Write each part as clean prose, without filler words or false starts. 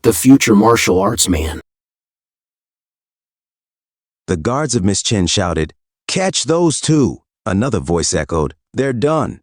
the future martial arts man. The guards of Miss Chen shouted, "Catch those two!" Another voice echoed, "They're done."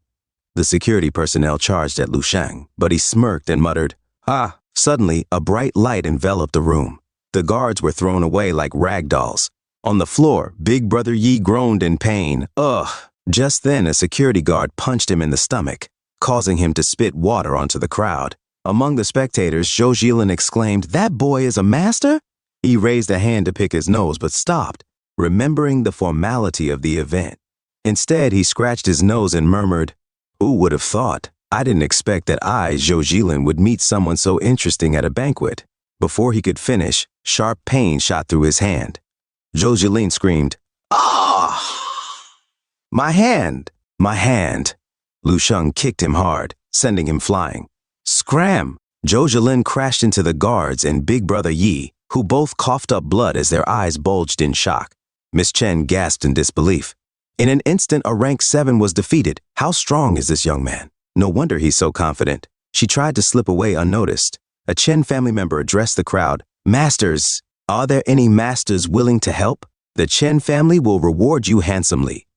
The security personnel charged at Lu Sheng, but he smirked and muttered, "Ah!" Suddenly, a bright light enveloped the room. The guards were thrown away like rag dolls. On the floor, Big Brother Yi groaned in pain. Ugh! Just then, a security guard punched him in the stomach, causing him to spit water onto the crowd. Among the spectators, Zhou Jilin exclaimed, "That boy is a master?" He raised a hand to pick his nose, but stopped, remembering the formality of the event. Instead, he scratched his nose and murmured, "Who would have thought? I didn't expect that I, Zhou Jilin, would meet someone so interesting at a banquet." Before he could finish, sharp pain shot through his hand. Zhou Jilin screamed, "Ah! My hand! My hand!" Lu Sheng kicked him hard, sending him flying. Scram! Zhou Jilin crashed into the guards and Big Brother Yi, who both coughed up blood as their eyes bulged in shock. Miss Chen gasped in disbelief. In an instant, a rank 7 was defeated. How strong is this young man? No wonder he's so confident. She tried to slip away unnoticed. A Chen family member addressed the crowd. "Masters, are there any masters willing to help? The Chen family will reward you handsomely."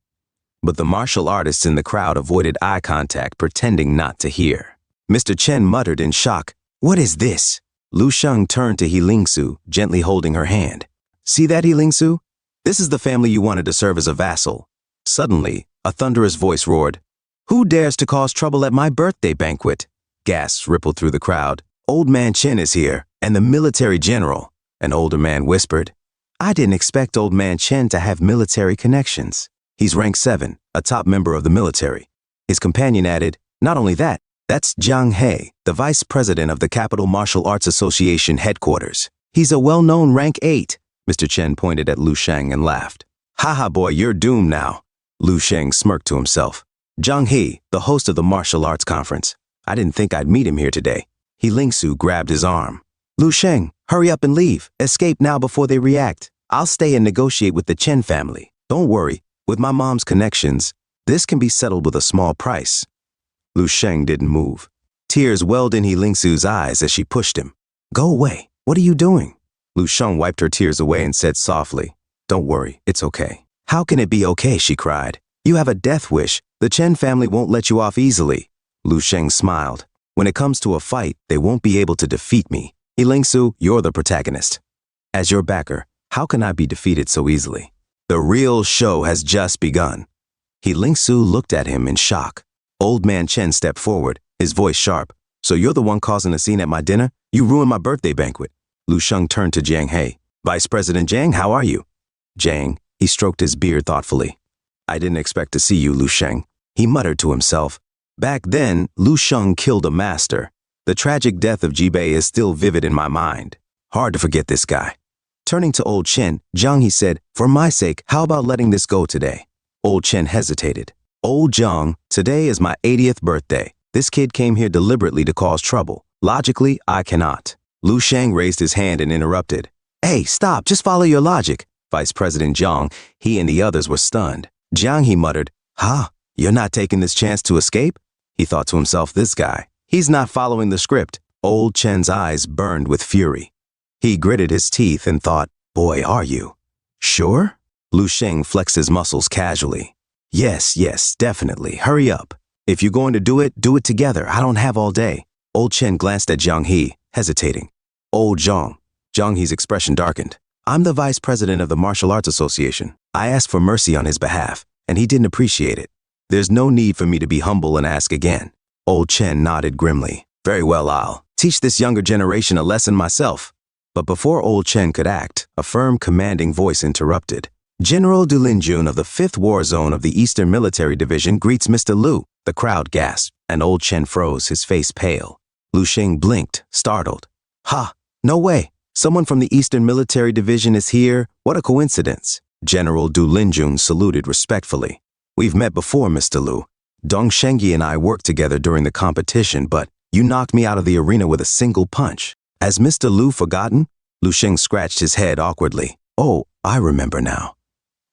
But the martial artists in the crowd avoided eye contact, pretending not to hear. Mr. Chen muttered in shock, "What is this?" Lu Sheng turned to He Lingsu, gently holding her hand. "See that, He Lingsu? This is the family you wanted to serve as a vassal." Suddenly, a thunderous voice roared, "Who dares to cause trouble at my birthday banquet?" Gasps rippled through the crowd. "Old Man Chen is here, and the military general." An older man whispered, "I didn't expect Old Man Chen to have military connections. He's rank 7, a top member of the military." His companion added, "Not only that, that's Jiang He, the vice president of the Capital Martial Arts Association headquarters. He's a well-known rank 8. Mr. Chen pointed at Lu Sheng and laughed. "Haha, boy, you're doomed now." Lu Sheng smirked to himself. Jiang He, the host of the martial arts conference. I didn't think I'd meet him here today. He Lingsu grabbed his arm. "Lu Sheng, hurry up and leave. Escape now before they react. I'll stay and negotiate with the Chen family. Don't worry, with my mom's connections, this can be settled with a small price." Lu Sheng didn't move. Tears welled in He Lingsu's eyes as she pushed him. "Go away. What are you doing?" Lu Sheng wiped her tears away and said softly, "Don't worry, it's okay." "How can it be okay?" she cried. "You have a death wish. The Chen family won't let you off easily." Lu Sheng smiled. "When it comes to a fight, they won't be able to defeat me. He Lingsu, you're the protagonist. As your backer, how can I be defeated so easily? The real show has just begun." He Lingsu looked at him in shock. Old Man Chen stepped forward, his voice sharp. "So you're the one causing a scene at my dinner? You ruined my birthday banquet." Lu Sheng turned to Jiang He. "Vice President Jiang, how are you?" "Jiang," he stroked his beard thoughtfully. "I didn't expect to see you, Lu Sheng." He muttered to himself. Back then, Lu Sheng killed a master. The tragic death of Jibei is still vivid in my mind. Hard to forget this guy. Turning to Old Chen, Jiang He said, "For my sake, how about letting this go today?" Old Chen hesitated. "Old Jiang, today is my 80th birthday. This kid came here deliberately to cause trouble. Logically, I cannot." Lu Sheng raised his hand and interrupted. "Hey, stop, just follow your logic." Vice President Jiang, he and the others were stunned. Jiang He muttered, "Huh, you're not taking this chance to escape?" He thought to himself, this guy, he's not following the script. Old Chen's eyes burned with fury. He gritted his teeth and thought, "Boy, are you? Sure?" Lu Sheng flexed his muscles casually. Yes, definitely. Hurry up. If you're going to do it together. I don't have all day." Old Chen glanced at Jiang He, hesitating. "Old Jiang." Jiang He's expression darkened. "I'm the vice president of the Martial Arts Association. I asked for mercy on his behalf, and he didn't appreciate it. There's no need for me to be humble and ask again." Old Chen nodded grimly. "Very well, I'll teach this younger generation a lesson myself." But before Old Chen could act, a firm, commanding voice interrupted. "General Du Linjun of the 5th War Zone of the Eastern Military Division greets Mr. Lu." The crowd gasped, and Old Chen froze, his face pale. Lu Sheng blinked, startled. "Ha! No way! Someone from the Eastern Military Division is here? What a coincidence." General Du Linjun saluted respectfully. "We've met before, Mr. Lu. Dong Shengyi and I worked together during the competition, but you knocked me out of the arena with a single punch. Has Mr. Lu forgotten?" Lu Sheng scratched his head awkwardly. "Oh, I remember now."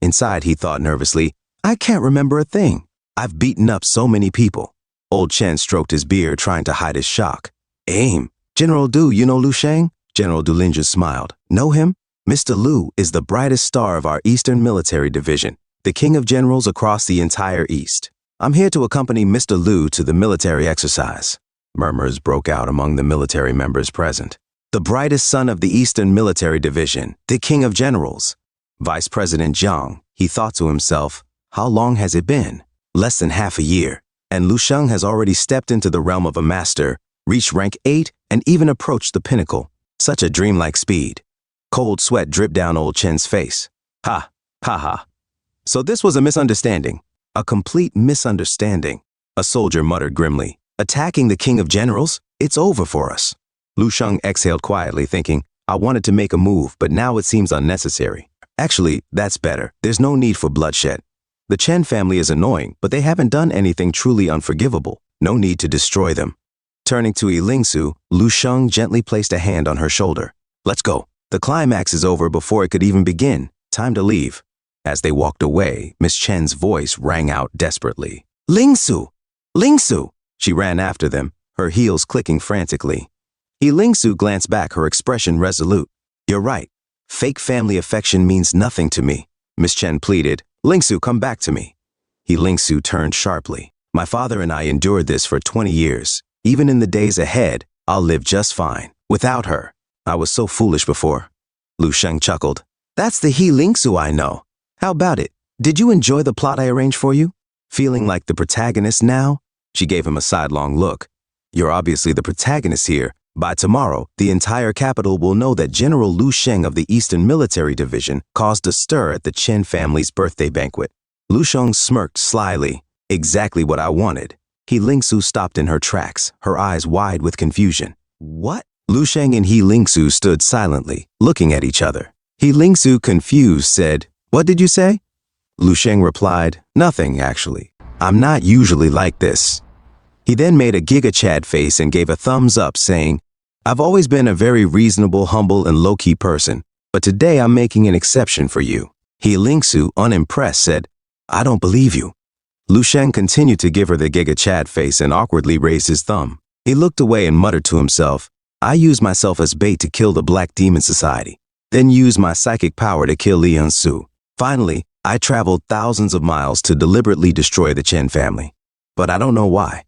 Inside, he thought nervously, "I can't remember a thing. I've beaten up so many people." Old Chen stroked his beard, trying to hide his shock. "Aim. General Du, you know Lu Sheng? General Dulinjun smiled. Know him? Mr. Lu is the brightest star of our Eastern Military Division, the king of generals across the entire East. I'm here to accompany Mr. Lu to the military exercise. Murmurs broke out among the military members present. The brightest son of the Eastern Military Division, the king of generals. Vice President Jiang, he thought to himself, how long has it been? Less than half a year, and Lu Sheng has already stepped into the realm of a master, reached rank 8, and even approached the pinnacle. Such a dreamlike speed. Cold sweat dripped down old Chen's face. Ha, ha ha. So this was a misunderstanding. A complete misunderstanding. A soldier muttered grimly. Attacking the king of generals? It's over for us. Lu Sheng exhaled quietly, thinking, I wanted to make a move, but now it seems unnecessary. Actually, that's better. There's no need for bloodshed. The Chen family is annoying, but they haven't done anything truly unforgivable. No need to destroy them. Turning to Yilingsu, Lu Sheng gently placed a hand on her shoulder. Let's go. The climax is over before it could even begin. Time to leave. As they walked away, Miss Chen's voice rang out desperately. Lingsu! Lingsu! She ran after them, her heels clicking frantically. Yilingsu glanced back, her expression resolute. You're right. Fake family affection means nothing to me. Miss Chen pleaded. Lingsu, come back to me. Yilingsu turned sharply. My father and I endured this for 20 years. Even in the days ahead, I'll live just fine. Without her. I was so foolish before. Lu Sheng chuckled. That's the Yilingsu I know. How about it? Did you enjoy the plot I arranged for you? Feeling like the protagonist now? She gave him a sidelong look. You're obviously the protagonist here. By tomorrow, the entire capital will know that General Lu Sheng of the Eastern Military Division caused a stir at the Chen family's birthday banquet. Lu Sheng smirked slyly. Exactly what I wanted. Yilingsu stopped in her tracks, her eyes wide with confusion. What? Lu Sheng and Yilingsu stood silently, looking at each other. Yilingsu, confused, said, What did you say? Lu Sheng replied, Nothing, actually. I'm not usually like this. He then made a Giga Chad face and gave a thumbs up, saying, I've always been a very reasonable, humble, and low-key person, but today I'm making an exception for you. Yilingsu, unimpressed, said, I don't believe you. Lu Sheng continued to give her the Giga Chad face and awkwardly raised his thumb. He looked away and muttered to himself, I used myself as bait to kill the Black Demon Society, then used my psychic power to kill Lian Su. Finally, I traveled thousands of miles to deliberately destroy the Chen family. But I don't know why.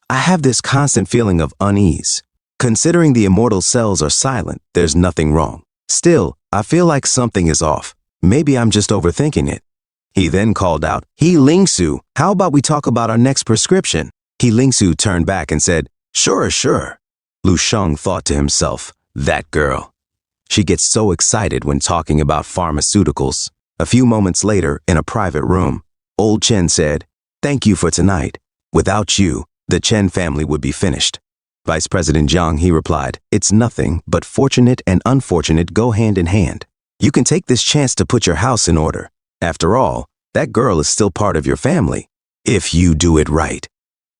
I have this constant feeling of unease. Considering the immortal cells are silent, there's nothing wrong. Still, I feel like something is off. Maybe I'm just overthinking it. He then called out, Yilingsu, how about we talk about our next prescription? Yilingsu turned back and said, Sure, sure. Lu Sheng thought to himself, that girl. She gets so excited when talking about pharmaceuticals. A few moments later, in a private room, old Chen said, Thank you for tonight. Without you, the Chen family would be finished. Vice President Jiang, he replied, It's nothing, but fortunate and unfortunate go hand in hand. You can take this chance to put your house in order. After all, that girl is still part of your family. If you do it right.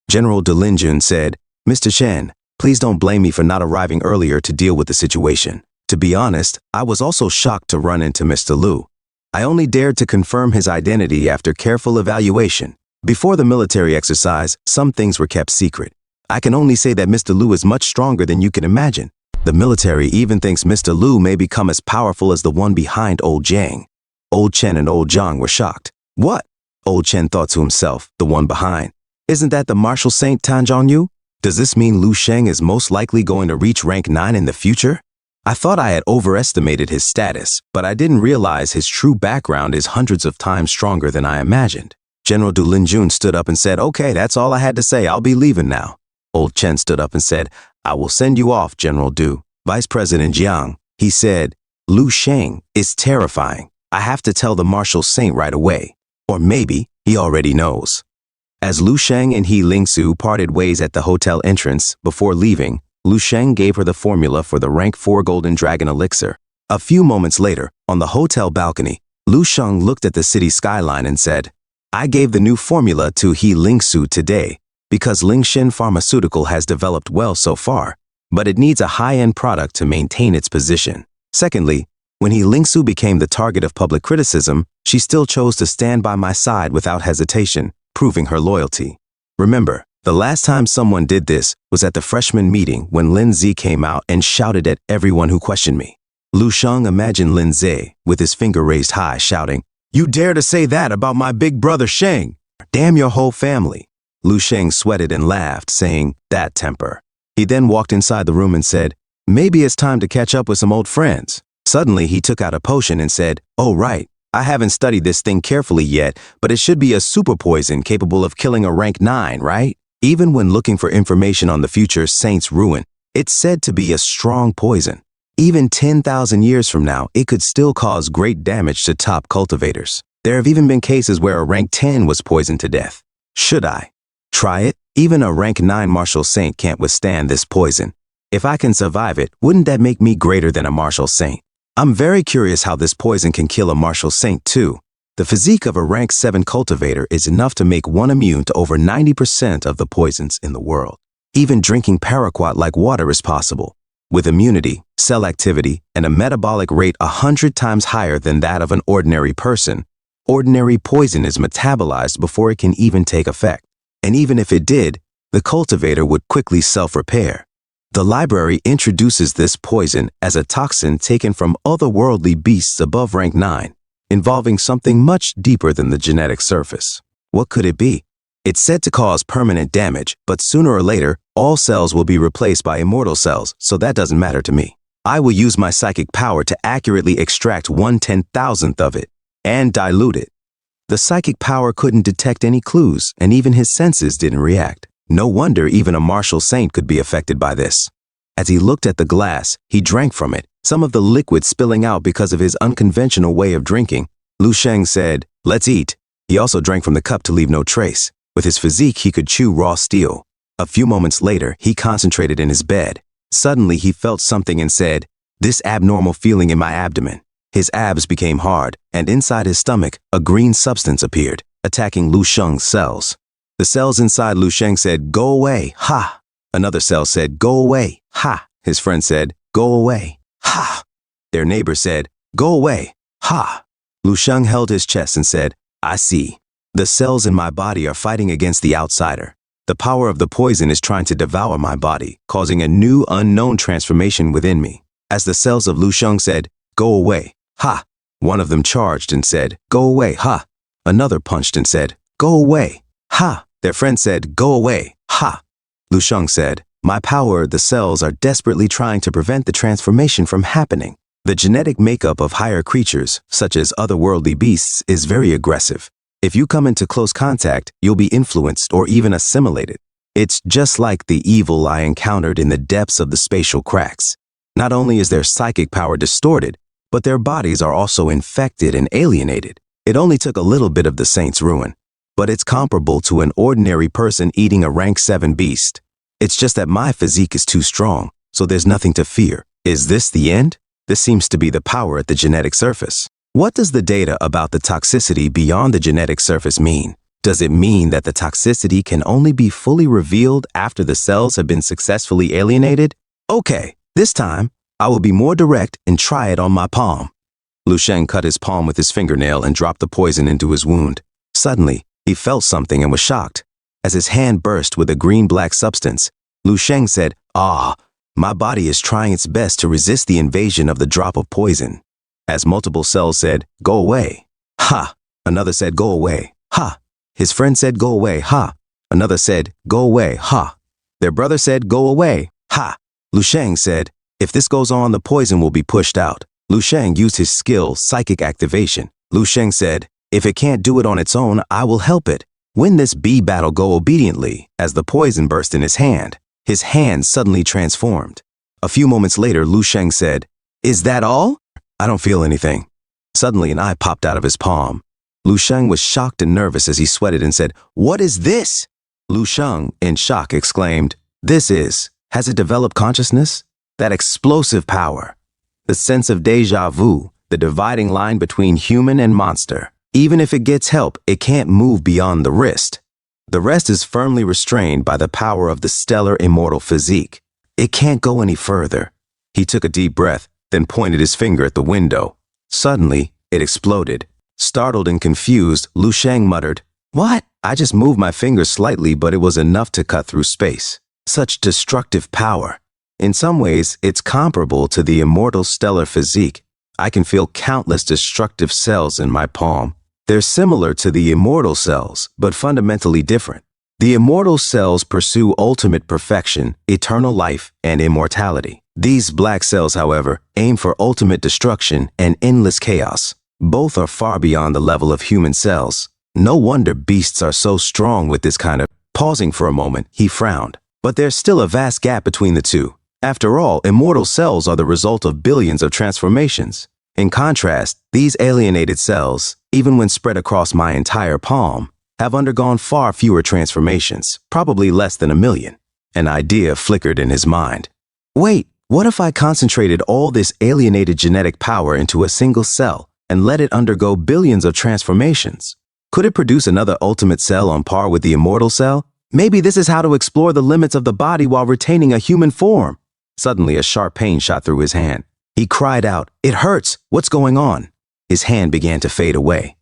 General Dulinjun said, Mr. Chen, please don't blame me for not arriving earlier to deal with the situation. To be honest, I was also shocked to run into Mr. Lu. I only dared to confirm his identity after careful evaluation. Before the military exercise, some things were kept secret. I can only say that Mr. Lu is much stronger than you can imagine. The military even thinks Mr. Lu may become as powerful as the one behind Old Jiang. Old Chen and Old Jiang were shocked. What? Old Chen thought to himself, the one behind. Isn't that the martial saint Tan Zhongyu? Does this mean Lu Sheng is most likely going to reach rank 9 in the future? I thought I had overestimated his status, but I didn't realize his true background is hundreds of times stronger than I imagined. General Dulinjun stood up and said, Okay, that's all I had to say. I'll be leaving now. Old Chen stood up and said, I will send you off, General Du. Vice President Jiang, he said, Lu Sheng is terrifying. I have to tell the martial saint right away. Or maybe he already knows. As Lu Sheng and Yilingsu parted ways at the hotel entrance, before leaving, Lu Sheng gave her the formula for the rank 4 Golden Dragon Elixir. A few moments later, on the hotel balcony, Lu Sheng looked at the city skyline and said, I gave the new formula to Yilingsu today because Lingshin Pharmaceutical has developed well so far, but it needs a high-end product to maintain its position. Secondly, when Yilingsu became the target of public criticism, she still chose to stand by my side without hesitation, proving her loyalty. Remember, The last time someone did this was at the freshman meeting when Lin Zi came out and shouted at everyone who questioned me. Lu Sheng imagined Lin Zi with his finger raised high, shouting, "You dare to say that about my big brother Sheng? Damn your whole family." Lu Sheng sweated and laughed, saying, "That temper." He then walked inside the room and said, "Maybe it's time to catch up with some old friends." Suddenly, he took out a potion and said, "Oh right, I haven't studied this thing carefully yet, but it should be a super poison capable of killing a rank 9, right?" Even when looking for information on the future Saint's ruin, it's said to be a strong poison. Even 10,000 years from now, it could still cause great damage to top cultivators. There have even been cases where a rank 10 was poisoned to death. Should I try it? Even a rank 9 martial saint can't withstand this poison. If I can survive it, wouldn't that make me greater than a martial saint? I'm very curious how this poison can kill a martial saint too. The physique of a rank 7 cultivator is enough to make one immune to over 90% of the poisons in the world. Even drinking paraquat like water is possible, with immunity, cell activity, and a metabolic rate 100 times higher than that of an ordinary person. Ordinary poison is metabolized before it can even take effect. And even if it did, the cultivator would quickly self-repair. The library introduces this poison as a toxin taken from otherworldly beasts above rank 9. Involving something much deeper than the genetic surface. What could it be? It's said to cause permanent damage, but sooner or later, all cells will be replaced by immortal cells, so that doesn't matter to me. I will use my psychic power to accurately extract 1/10,000th of it, and dilute it. The psychic power couldn't detect any clues, and even his senses didn't react. No wonder even a martial saint could be affected by this. As he looked at the glass, he drank from it, some of the liquid spilling out because of his unconventional way of drinking. Lu Sheng said, "Let's eat." He also drank from the cup to leave no trace. With his physique, he could chew raw steel. A few moments later, he concentrated in his bed. Suddenly, he felt something and said, "This abnormal feeling in my abdomen." His abs became hard, and inside his stomach, a green substance appeared, attacking Lu Sheng's cells. The cells inside Lu Sheng said, "Go away, ha!" Another cell said, "Go away, ha!" His friend said, "Go away, ha!" Their neighbor said, "Go away, ha!" Lu Sheng held his chest and said, "I see. The cells in my body are fighting against the outsider. The power of the poison is trying to devour my body, causing a new, unknown transformation within me." As the cells of Lu Sheng said, "Go away, ha!" One of them charged and said, "Go away, ha!" Another punched and said, "Go away, ha!" Their friend said, "Go away, ha!" Lu Sheng said, "My power, the cells are desperately trying to prevent the transformation from happening. The genetic makeup of higher creatures, such as otherworldly beasts, is very aggressive. If you come into close contact, you'll be influenced or even assimilated. It's just like the evil I encountered in the depths of the spatial cracks. Not only is their psychic power distorted, but their bodies are also infected and alienated. It only took a little bit of the saint's ruin, but it's comparable to an ordinary person eating a rank 7 beast. It's just that my physique is too strong, so there's nothing to fear. Is this the end? This seems to be the power at the genetic surface. What does the data about the toxicity beyond the genetic surface mean? Does it mean that the toxicity can only be fully revealed after the cells have been successfully alienated? Okay, this time, I will be more direct and try it on my palm. Lu Sheng cut his palm with his fingernail and dropped the poison into his wound. Suddenly, he felt something and was shocked. As his hand burst with a green-black substance, Lu Sheng said, "Ah, my body is trying its best to resist the invasion of the drop of poison." As multiple cells said, "Go away, ha!" Another said, "Go away, ha!" His friend said, "Go away, ha!" Another said, "Go away, ha!" Their brother said, "Go away, ha!" Lu Sheng said, "If this goes on, the poison will be pushed out." Lu Sheng used his skill, psychic activation. Lu Sheng said, "If it can't do it on its own, I will help it. Win this bee battle, go obediently." As the poison burst in his hand suddenly transformed. A few moments later, Lu Sheng said, "Is that all?" "I don't feel anything." Suddenly, an eye popped out of his palm. Lu Sheng was shocked and nervous as he sweated and said, "What is this?" Lu Sheng, in shock, exclaimed, Has it developed consciousness? That explosive power. The sense of déjà vu, the dividing line between human and monster. Even if it gets help, it can't move beyond the wrist. The rest is firmly restrained by the power of the stellar immortal physique. It can't go any further." He took a deep breath, then pointed his finger at the window. Suddenly, it exploded. Startled and confused, Lu Sheng muttered, What? I just moved my finger slightly, but it was enough to cut through space. Such destructive power. In some ways, it's comparable to the immortal stellar physique. I can feel countless destructive cells in my palm. They're similar to the immortal cells, but fundamentally different. The immortal cells pursue ultimate perfection, eternal life, and immortality. These black cells, however, aim for ultimate destruction and endless chaos. Both are far beyond the level of human cells. No wonder beasts are so strong with this kind of... Pausing for a moment, he frowned. But there's still a vast gap between the two. After all, immortal cells are the result of billions of transformations. In contrast, these alienated cells, even when spread across my entire palm, have undergone far fewer transformations, probably less than 1 million. An idea flickered in his mind. Wait, what if I concentrated all this alienated genetic power into a single cell and let it undergo billions of transformations? Could it produce another ultimate cell on par with the immortal cell? Maybe this is how to explore the limits of the body while retaining a human form. Suddenly, a sharp pain shot through his hand. He cried out, "It hurts! What's going on?" His hand began to fade away.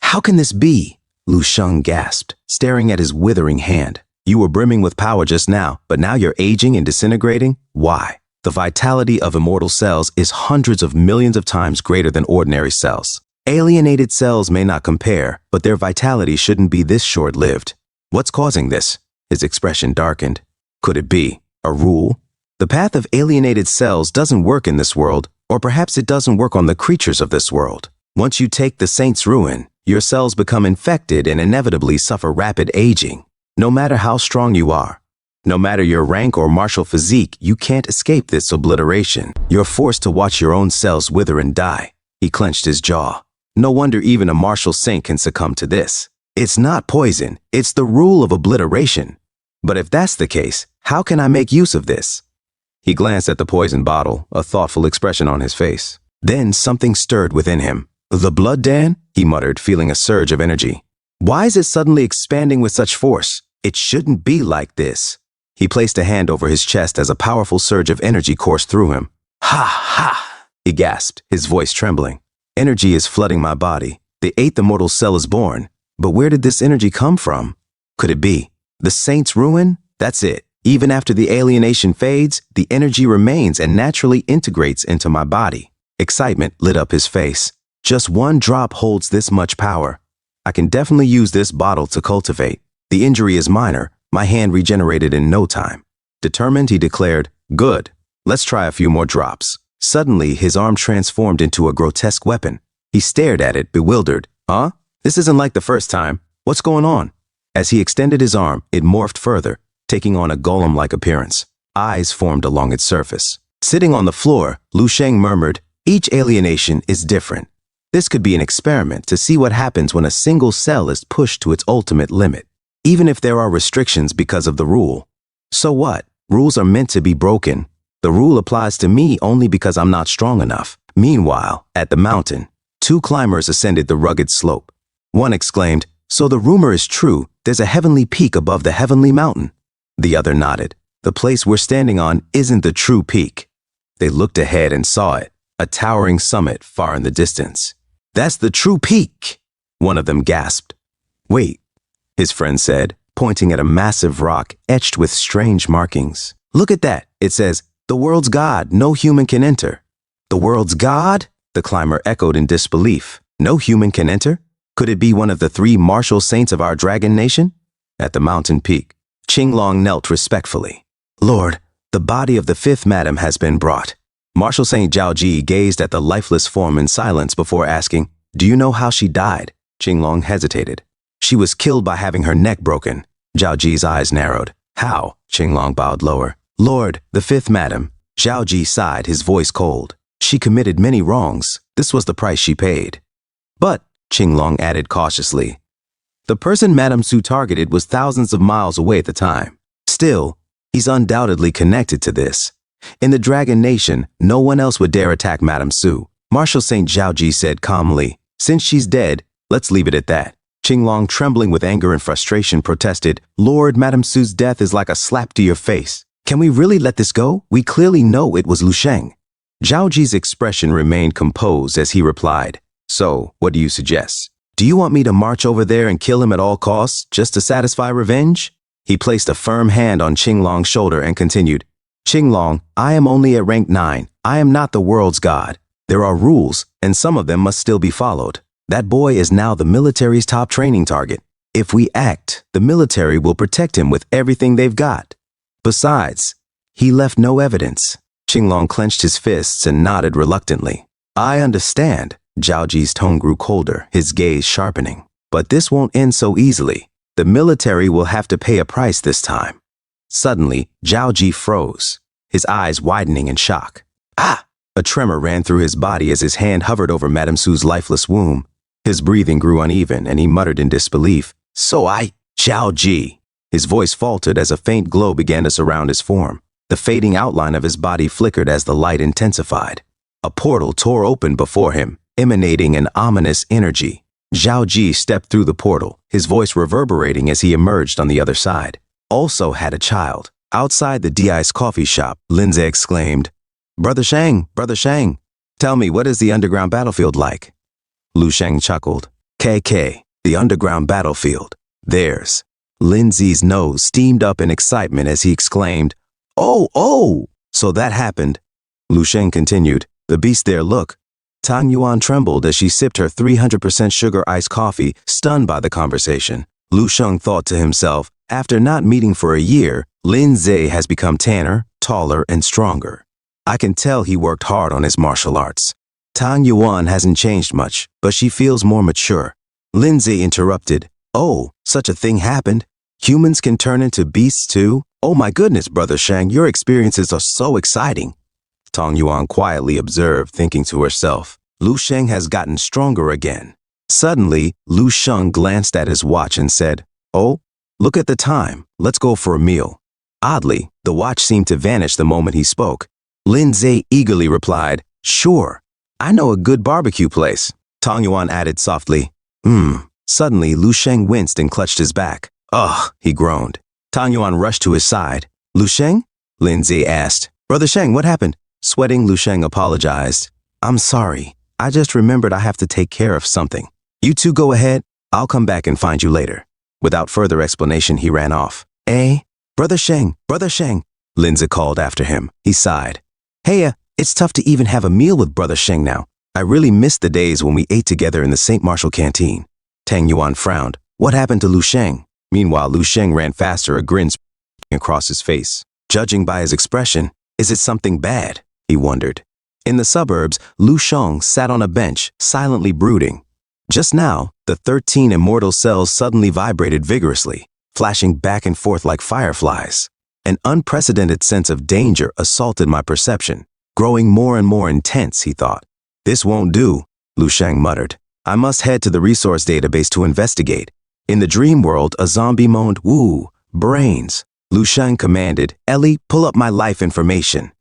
"How can this be?" Lu Sheng gasped, staring at his withering hand. "You were brimming with power just now, but now you're aging and disintegrating? Why?" The vitality of immortal cells is hundreds of millions of times greater than ordinary cells. Alienated cells may not compare, but their vitality shouldn't be this short-lived. What's causing this? His expression darkened. Could it be a rule? The path of alienated cells doesn't work in this world, or perhaps it doesn't work on the creatures of this world. Once you take the saint's ruin, your cells become infected and inevitably suffer rapid aging. No matter how strong you are, no matter your rank or martial physique, you can't escape this obliteration. You're forced to watch your own cells wither and die. He clenched his jaw. No wonder even a martial saint can succumb to this. It's not poison, it's the rule of obliteration. But if that's the case, how can I make use of this? He glanced at the poison bottle, a thoughtful expression on his face. Then something stirred within him. "The blood, Dan?" he muttered, feeling a surge of energy. "Why is it suddenly expanding with such force? It shouldn't be like this." He placed a hand over his chest as a powerful surge of energy coursed through him. "Ha, ha!" he gasped, his voice trembling. "Energy is flooding my body. The 8th immortal cell is born. But where did this energy come from? Could it be the saint's ruin? That's it. Even after the alienation fades, the energy remains and naturally integrates into my body." Excitement lit up his face. "Just one drop holds this much power. I can definitely use this bottle to cultivate. The injury is minor. My hand regenerated in no time." Determined, he declared, "Good. Let's try a few more drops." Suddenly, his arm transformed into a grotesque weapon. He stared at it, bewildered. "Huh? This isn't like the first time. What's going on?" As he extended his arm, it morphed further, taking on a golem-like appearance. Eyes formed along its surface. Sitting on the floor, Lu Sheng murmured, "Each alienation is different. This could be an experiment to see what happens when a single cell is pushed to its ultimate limit, even if there are restrictions because of the rule. So what? Rules are meant to be broken. The rule applies to me only because I'm not strong enough." Meanwhile, at the mountain, 2 climbers ascended the rugged slope. One exclaimed, "So the rumor is true, there's a heavenly peak above the heavenly mountain." The other nodded. "The place we're standing on isn't the true peak." They looked ahead and saw it, a towering summit far in the distance. "That's the true peak," one of them gasped. "Wait," his friend said, pointing at a massive rock etched with strange markings. "Look at that. It says, 'The world's God, no human can enter.'" "The world's God?" the climber echoed in disbelief. "No human can enter? Could it be one of the 3 martial saints of our dragon nation?" At the mountain peak, Qinglong knelt respectfully. "Lord, the body of the 5th madam has been brought." Martial Saint Zhaoji gazed at the lifeless form in silence before asking, "Do you know how she died?" Qinglong hesitated. "She was killed by having her neck broken." Zhaoji's eyes narrowed. "How?" Qinglong bowed lower. "Lord, the 5th madam." Zhaoji sighed, his voice cold. "She committed many wrongs. This was the price she paid." "But," Qinglong added cautiously, "the person Madame Su targeted was thousands of miles away at the time. Still, he's undoubtedly connected to this. In the Dragon Nation, no one else would dare attack Madame Su." Marshal Saint Zhaoji said calmly, "Since she's dead, let's leave it at that." Qinglong, trembling with anger and frustration, protested, "Lord, Madame Su's death is like a slap to your face. Can we really let this go? We clearly know it was Lu Sheng." Zhaoji's expression remained composed as he replied, "So, what do you suggest?" Do you want me to march over there and kill him at all costs, just to satisfy revenge? He placed a firm hand on Qinglong's shoulder and continued, Qinglong, I am only at rank 9. I am not the world's god. There are rules, and some of them must still be followed. That boy is now the military's top training target. If we act, the military will protect him with everything they've got. Besides, he left no evidence. Qinglong clenched his fists and nodded reluctantly. I understand. Zhao Ji's tone grew colder, his gaze sharpening. But this won't end so easily. The military will have to pay a price this time. Suddenly, Zhao Ji froze, his eyes widening in shock. Ah! A tremor ran through his body as his hand hovered over Madame Su's lifeless womb. His breathing grew uneven, and he muttered in disbelief. Zhao Ji. His voice faltered as a faint glow began to surround his form. The fading outline of his body flickered as the light intensified. A portal tore open before him, emanating an ominous energy. Zhao Ji stepped through the portal, his voice reverberating as he emerged on the other side. Also had a child. Outside the D.I.'s coffee shop, Lindsay exclaimed, Brother Shang, tell me, what is the underground battlefield like? Lu Sheng chuckled. KK, the underground battlefield. Theirs. Lindsay's nose steamed up in excitement as he exclaimed, Oh, so that happened. Lu Sheng continued, the beast there, look. Tang Yuan trembled as she sipped her 300% sugar iced coffee, stunned by the conversation. Lu Sheng thought to himself, after not meeting for a year, Lin Zhe has become tanner, taller, and stronger. I can tell he worked hard on his martial arts. Tang Yuan hasn't changed much, but she feels more mature. Lin Zhe interrupted, Oh, such a thing happened? Humans can turn into beasts too? Oh my goodness, Brother Shang, your experiences are so exciting. Tang Yuan quietly observed, thinking to herself, Lu Sheng has gotten stronger again. Suddenly, Lu Sheng glanced at his watch and said, Oh, look at the time. Let's go for a meal. Oddly, the watch seemed to vanish the moment he spoke. Lin Zhe eagerly replied, Sure. I know a good barbecue place. Tang Yuan added softly, Suddenly, Lu Sheng winced and clutched his back. Ugh, he groaned. Tang Yuan rushed to his side. Lu Sheng? Lin Zhe asked. Brother Sheng, what happened? Sweating, Lu Sheng apologized. I'm sorry. I just remembered I have to take care of something. You two go ahead. I'll come back and find you later. Without further explanation, he ran off. Brother Sheng, Lindsay called after him. He sighed. Hey, it's tough to even have a meal with Brother Sheng now. I really missed the days when we ate together in the St. Martial canteen. Tang Yuan frowned. What happened to Lu Sheng? Meanwhile, Lu Sheng ran faster, a grin spreading across his face. Judging by his expression, is it something bad? He wondered. In the suburbs, Lu Sheng sat on a bench, silently brooding. Just now, the 13 immortal cells suddenly vibrated vigorously, flashing back and forth like fireflies. An unprecedented sense of danger assaulted my perception, growing more and more intense, he thought. This won't do, Lu Sheng muttered. I must head to the resource database to investigate. In the dream world, a zombie moaned, Woo, brains. Lu Sheng commanded, Ellie, pull up my life information.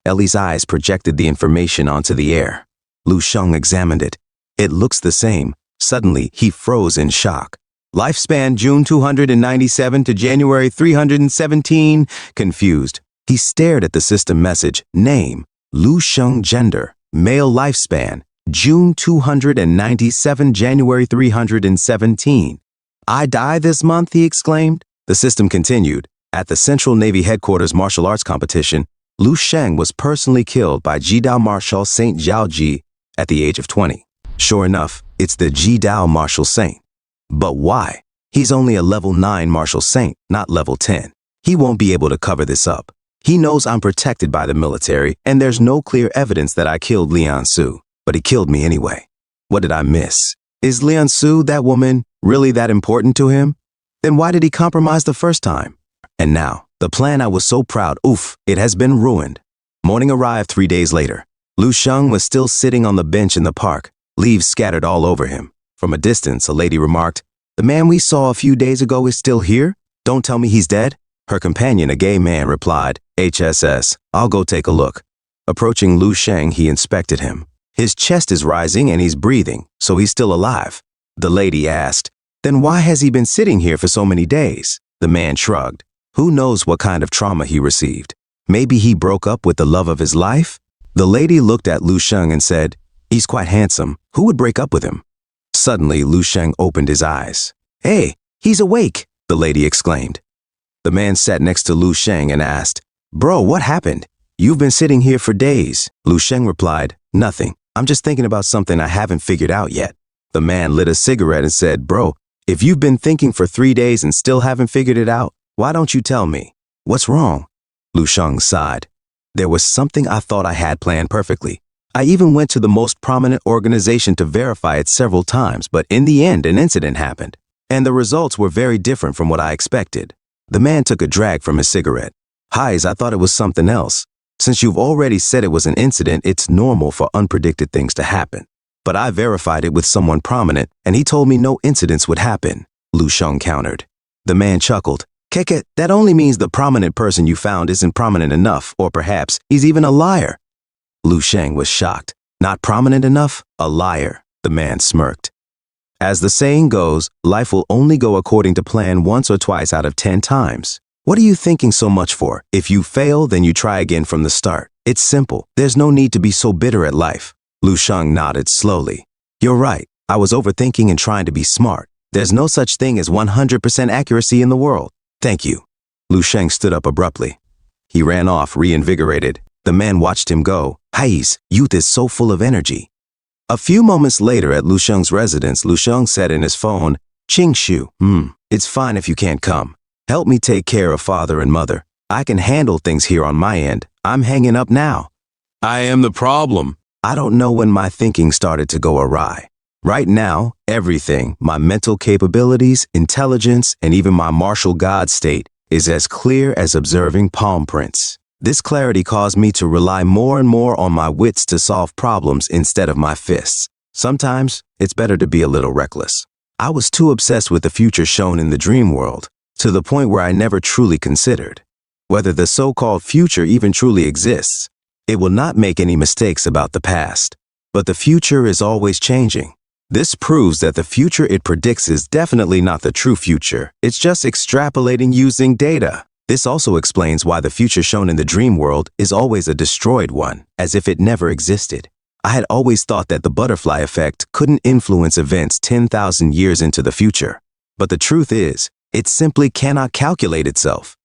Ellie's eyes projected the information onto the air. Lu Sheng examined it. It looks the same. Suddenly, he froze in shock. Lifespan June 297 to January 317. Confused, he stared at the system message. Name, Lu Sheng. Gender, male. Lifespan, June 297, January 317. I die this month, he exclaimed. The system continued. At the Central Navy Headquarters martial arts competition, Lu Sheng was personally killed by Jidao Marshal Saint Zhao Ji at the age of 20. Sure enough, it's the Jidao Martial Saint. But why? He's only a level 9 Martial Saint, not level 10. He won't be able to cover this up. He knows I'm protected by the military, and there's no clear evidence that I killed Lian Su, but he killed me anyway. What did I miss? Is Lian Su, that woman, really that important to him? Then why did he compromise the first time? And now, the plan I was so proud, it has been ruined. Morning arrived 3 days later. Lu Sheng was still sitting on the bench in the park, leaves scattered all over him. From a distance, a lady remarked, The man we saw a few days ago is still here? Don't tell me he's dead? Her companion, a gay man, replied, HSS, I'll go take a look. Approaching Lu Sheng, he inspected him. His chest is rising and he's breathing, so he's still alive. The lady asked, Then why has he been sitting here for so many days? The man shrugged. Who knows what kind of trauma he received? Maybe he broke up with the love of his life? The lady looked at Lu Sheng and said, He's quite handsome. Who would break up with him? Suddenly, Lu Sheng opened his eyes. "Hey, he's awake," the lady exclaimed. The man sat next to Lu Sheng and asked, "Bro, what happened? You've been sitting here for days." Lu Sheng replied, "Nothing. I'm just thinking about something I haven't figured out yet." The man lit a cigarette and said, "Bro, if you've been thinking for 3 days and still haven't figured it out, why don't you tell me? What's wrong?" Lu Sheng sighed. "There was something I thought I had planned perfectly. I even went to the most prominent organization to verify it several times, but in the end, an incident happened, and the results were very different from what I expected." The man took a drag from his cigarette. "Heis, I thought it was something else. Since you've already said it was an incident, it's normal for unpredicted things to happen. But I verified it with someone prominent, and he told me no incidents would happen," Lu Sheng countered. The man chuckled. "Keke, that only means the prominent person you found isn't prominent enough, or perhaps he's even a liar." Lu Sheng was shocked. "Not prominent enough? A liar," the man smirked. "As the saying goes, life will only go according to plan once or twice out of 10 times. What are you thinking so much for? If you fail, then you try again from the start. It's simple. There's no need to be so bitter at life." Lu Sheng nodded slowly. "You're right. I was overthinking and trying to be smart. There's no such thing as 100% accuracy in the world. Thank you." Lu Sheng stood up abruptly. He ran off, reinvigorated. The man watched him go. Heis, youth is so full of energy. A few moments later at Lu Sheng's residence, Lu Sheng said in his phone, "Ching Shu, it's fine if you can't come. Help me take care of father and mother. I can handle things here on my end. I'm hanging up now." I am the problem. I don't know when my thinking started to go awry. Right now, everything, my mental capabilities, intelligence, and even my martial god state is as clear as observing palm prints. This clarity caused me to rely more and more on my wits to solve problems instead of my fists. Sometimes, it's better to be a little reckless. I was too obsessed with the future shown in the dream world, to the point where I never truly considered whether the so-called future even truly exists. It will not make any mistakes about the past, but the future is always changing. This proves that the future it predicts is definitely not the true future. It's just extrapolating using data. This also explains why the future shown in the dream world is always a destroyed one, as if it never existed. I had always thought that the butterfly effect couldn't influence events 10,000 years into the future. But the truth is, it simply cannot calculate itself.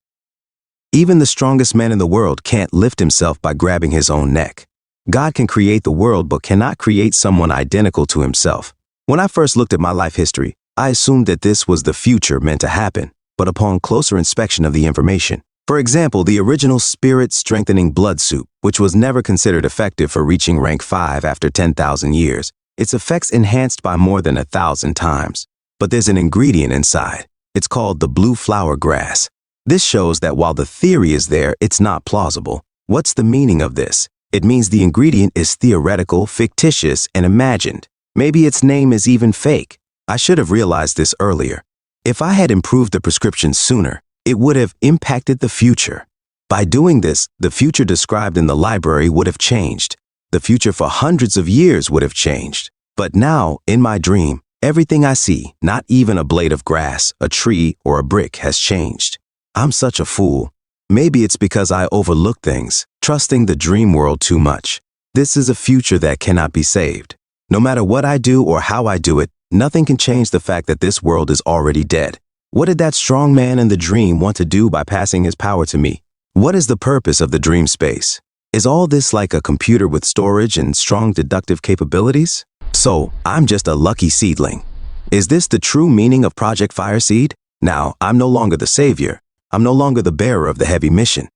Even the strongest man in the world can't lift himself by grabbing his own neck. God can create the world but cannot create someone identical to himself. When I first looked at my life history, I assumed that this was the future meant to happen, but upon closer inspection of the information, for example, the original spirit-strengthening blood soup, which was never considered effective for reaching rank 5 after 10,000 years, its effects enhanced by more than 1,000 times. But there's an ingredient inside. It's called the blue flower grass. This shows that while the theory is there, it's not plausible. What's the meaning of this? It means the ingredient is theoretical, fictitious, and imagined. Maybe its name is even fake. I should have realized this earlier. If I had improved the prescription sooner, it would have impacted the future. By doing this, the future described in the library would have changed. The future for hundreds of years would have changed. But now, in my dream, everything I see, not even a blade of grass, a tree, or a brick, has changed. I'm such a fool. Maybe it's because I overlook things, trusting the dream world too much. This is a future that cannot be saved. No matter what I do or how I do it, nothing can change the fact that this world is already dead. What did that strong man in the dream want to do by passing his power to me? What is the purpose of the dream space? Is all this like a computer with storage and strong deductive capabilities? So, I'm just a lucky seedling. Is this the true meaning of Project Fireseed? Now, I'm no longer the savior. I'm no longer the bearer of the heavy mission.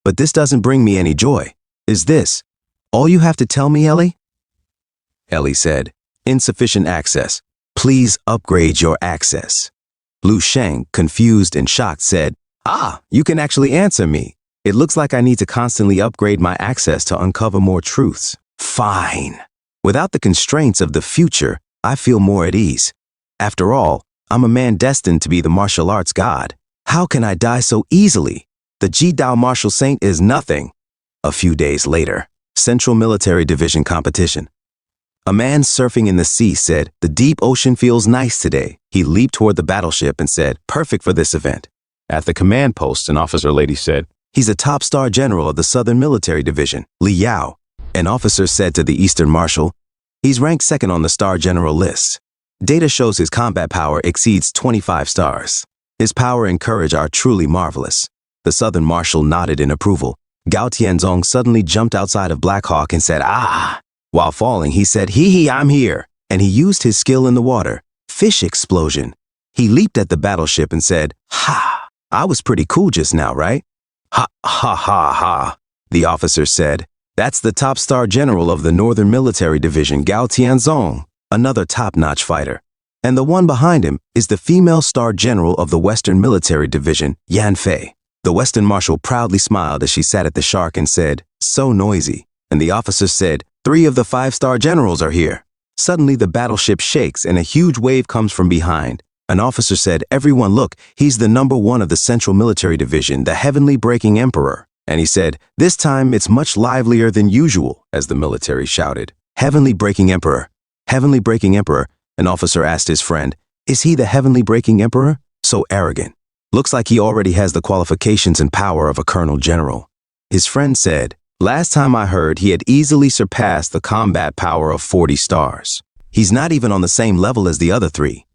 But this doesn't bring me any joy. Is this all you have to tell me, Ellie? Ellie said, "Insufficient access. Please upgrade your access." Lu Sheng, confused and shocked, said, You can actually answer me. It looks like I need to constantly upgrade my access to uncover more truths." Fine. Without the constraints of the future, I feel more at ease. After all, I'm a man destined to be the martial arts god. How can I die so easily? The Ji-Dao martial saint is nothing. A few days later, Central Military Division competition. A man surfing in the sea said, "The deep ocean feels nice today." He leaped toward the battleship and said, "Perfect for this event." At the command post, an officer lady said, "He's a top star general of the Southern Military Division, Li Yao." An officer said to the Eastern Marshal, "He's ranked second on the star general list." Data shows his combat power exceeds 25 stars. His power and courage are truly marvelous. The Southern Marshal nodded in approval. Gao Tianzong suddenly jumped outside of Black Hawk and said, "Ah!" While falling, he said, "Hee, I'm here." And he used his skill in the water. Fish explosion. He leaped at the battleship and said, "Ha! I was pretty cool just now, right?" "Ha, ha, ha, ha," the officer said. "That's the top star general of the Northern Military Division, Gao Tianzong, another top-notch fighter. And the one behind him is the female star general of the Western Military Division, Yan Fei." The Western Marshal proudly smiled as she sat at the shark and said, "So noisy." And the officer said, "3 of the 5-star generals are here." Suddenly the battleship shakes and a huge wave comes from behind. An officer said, "Everyone look, he's the #1 of the Central Military Division, the Heavenly Breaking Emperor." And he said, "This time it's much livelier than usual," as the military shouted. "Heavenly Breaking Emperor. Heavenly Breaking Emperor." An officer asked his friend, "Is he the Heavenly Breaking Emperor? So arrogant. Looks like he already has the qualifications and power of a colonel general." His friend said, "Last time I heard, he had easily surpassed the combat power of 40 stars. He's not even on the same level as the other 3.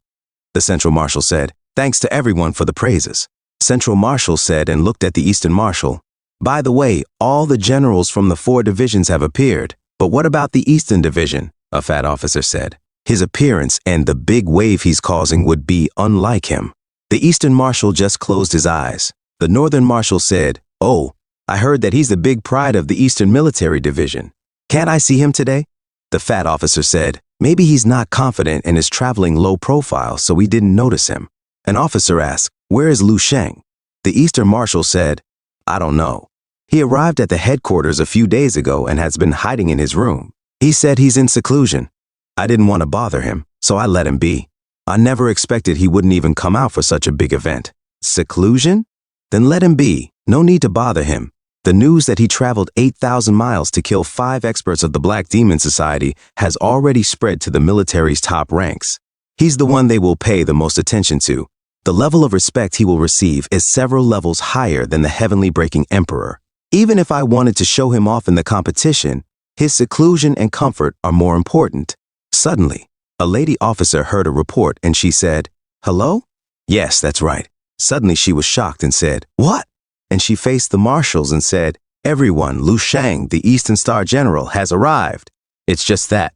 The Central Marshal said, "Thanks to everyone for the praises." Central Marshal said and looked at the Eastern Marshal. "By the way, all the generals from the 4 divisions have appeared. But what about the Eastern Division?" a fat officer said. "His appearance and the big wave he's causing would be unlike him." The Eastern Marshal just closed his eyes. The Northern Marshal said, "Oh, I heard that he's the big pride of the Eastern Military Division. Can't I see him today?" The fat officer said, "Maybe he's not confident and is traveling low profile, so we didn't notice him." An officer asked, "Where is Lu Sheng?" The Eastern Marshal said, "I don't know. He arrived at the headquarters a few days ago and has been hiding in his room. He said he's in seclusion. I didn't want to bother him, so I let him be. I never expected he wouldn't even come out for such a big event." "Seclusion? Then let him be. No need to bother him." The news that he traveled 8,000 miles to kill 5 experts of the Black Demon Society has already spread to the military's top ranks. He's the one they will pay the most attention to. The level of respect he will receive is several levels higher than the Heavenly Breaking Emperor. Even if I wanted to show him off in the competition, his seclusion and comfort are more important. Suddenly, a lady officer heard a report and she said, "Hello?" "Yes, that's right." Suddenly she was shocked and said, "What?" And she faced the marshals and said, "Everyone, Lu Sheng, the Eastern Star General, has arrived." "It's just that."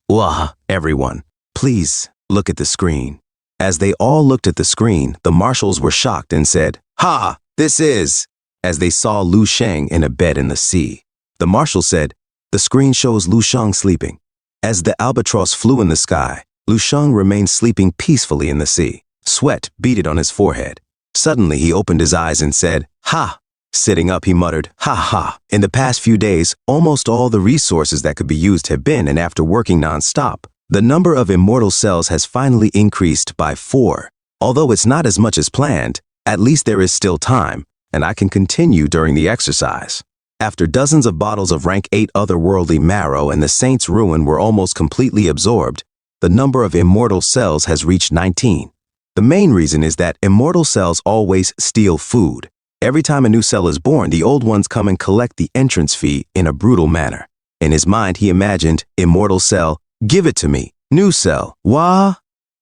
"Wah, everyone, please look at the screen." As they all looked at the screen, the marshals were shocked and said, "Ha, this is," as they saw Lu Sheng in a bed in the sea. The marshal said, "The screen shows Lu Sheng sleeping." As the albatross flew in the sky, Lu Sheng remained sleeping peacefully in the sea. Sweat beaded on his forehead. Suddenly he opened his eyes and said, "Ha!" Sitting up, he muttered, "Ha ha." In the past few days, almost all the resources that could be used have been, and after working non-stop, the number of immortal cells has finally increased by 4. Although it's not as much as planned, at least there is still time, and I can continue during the exercise. After dozens of bottles of rank 8 otherworldly marrow and the Saint's Ruin were almost completely absorbed, the number of immortal cells has reached 19. The main reason is that immortal cells always steal food. Every time a new cell is born, the old ones come and collect the entrance fee in a brutal manner. In his mind, he imagined, "Immortal cell, give it to me. New cell, wah,"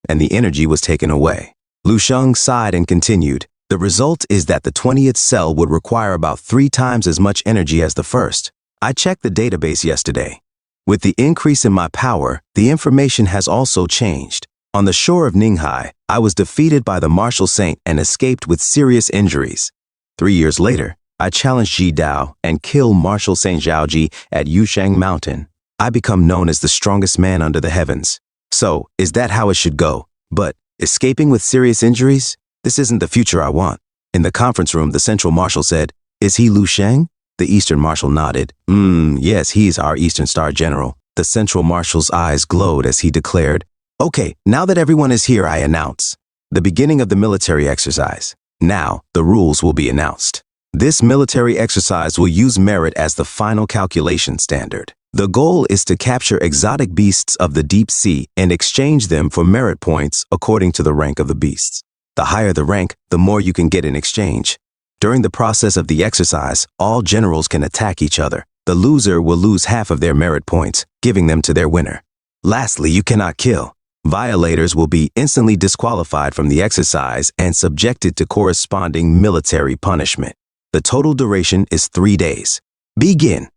and the energy was taken away. Lu Sheng sighed and continued, "The result is that the 20th cell would require about 3 times as much energy as the first. I checked the database yesterday. With the increase in my power, the information has also changed. On the shore of Ninghai, I was defeated by the Martial Saint and escaped with serious injuries. 3 years later, I challenged Ji Dao and killed Martial Saint Zhaoji at Yushang Mountain. I become known as the strongest man under the heavens. So, is that how it should go? But, escaping with serious injuries? This isn't the future I want." In the conference room, the Central Marshal said, "Is he Lu Sheng?" The Eastern Marshal nodded. Yes, he's our Eastern Star General." The Central Marshal's eyes glowed as he declared, "Okay, now that everyone is here, I announce the beginning of the military exercise. Now, the rules will be announced. This military exercise will use merit as the final calculation standard. The goal is to capture exotic beasts of the deep sea and exchange them for merit points according to the rank of the beasts. The higher the rank, the more you can get in exchange. During the process of the exercise, all generals can attack each other. The loser will lose half of their merit points, giving them to their winner. Lastly, you cannot kill. Violators will be instantly disqualified from the exercise and subjected to corresponding military punishment. The total duration is 3 days. Begin.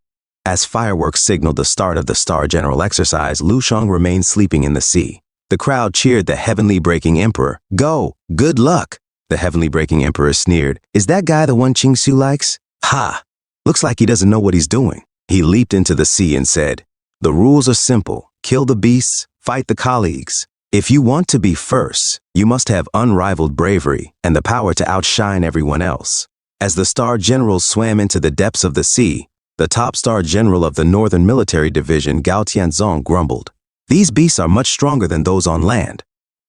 As fireworks signaled the start of the Star General exercise, Lu Sheng remained sleeping in the sea. The crowd cheered the Heavenly Breaking Emperor. Go! Good luck! The Heavenly Breaking Emperor sneered. Is that guy the one Ching Su likes? Ha! Looks like he doesn't know what he's doing. He leaped into the sea and said, the rules are simple. Kill the beasts, fight the colleagues. If you want to be first, you must have unrivaled bravery and the power to outshine everyone else. As the Star Generals swam into the depths of the sea, the top Star General of the Northern Military Division, Gao Tianzong, grumbled. These beasts are much stronger than those on land.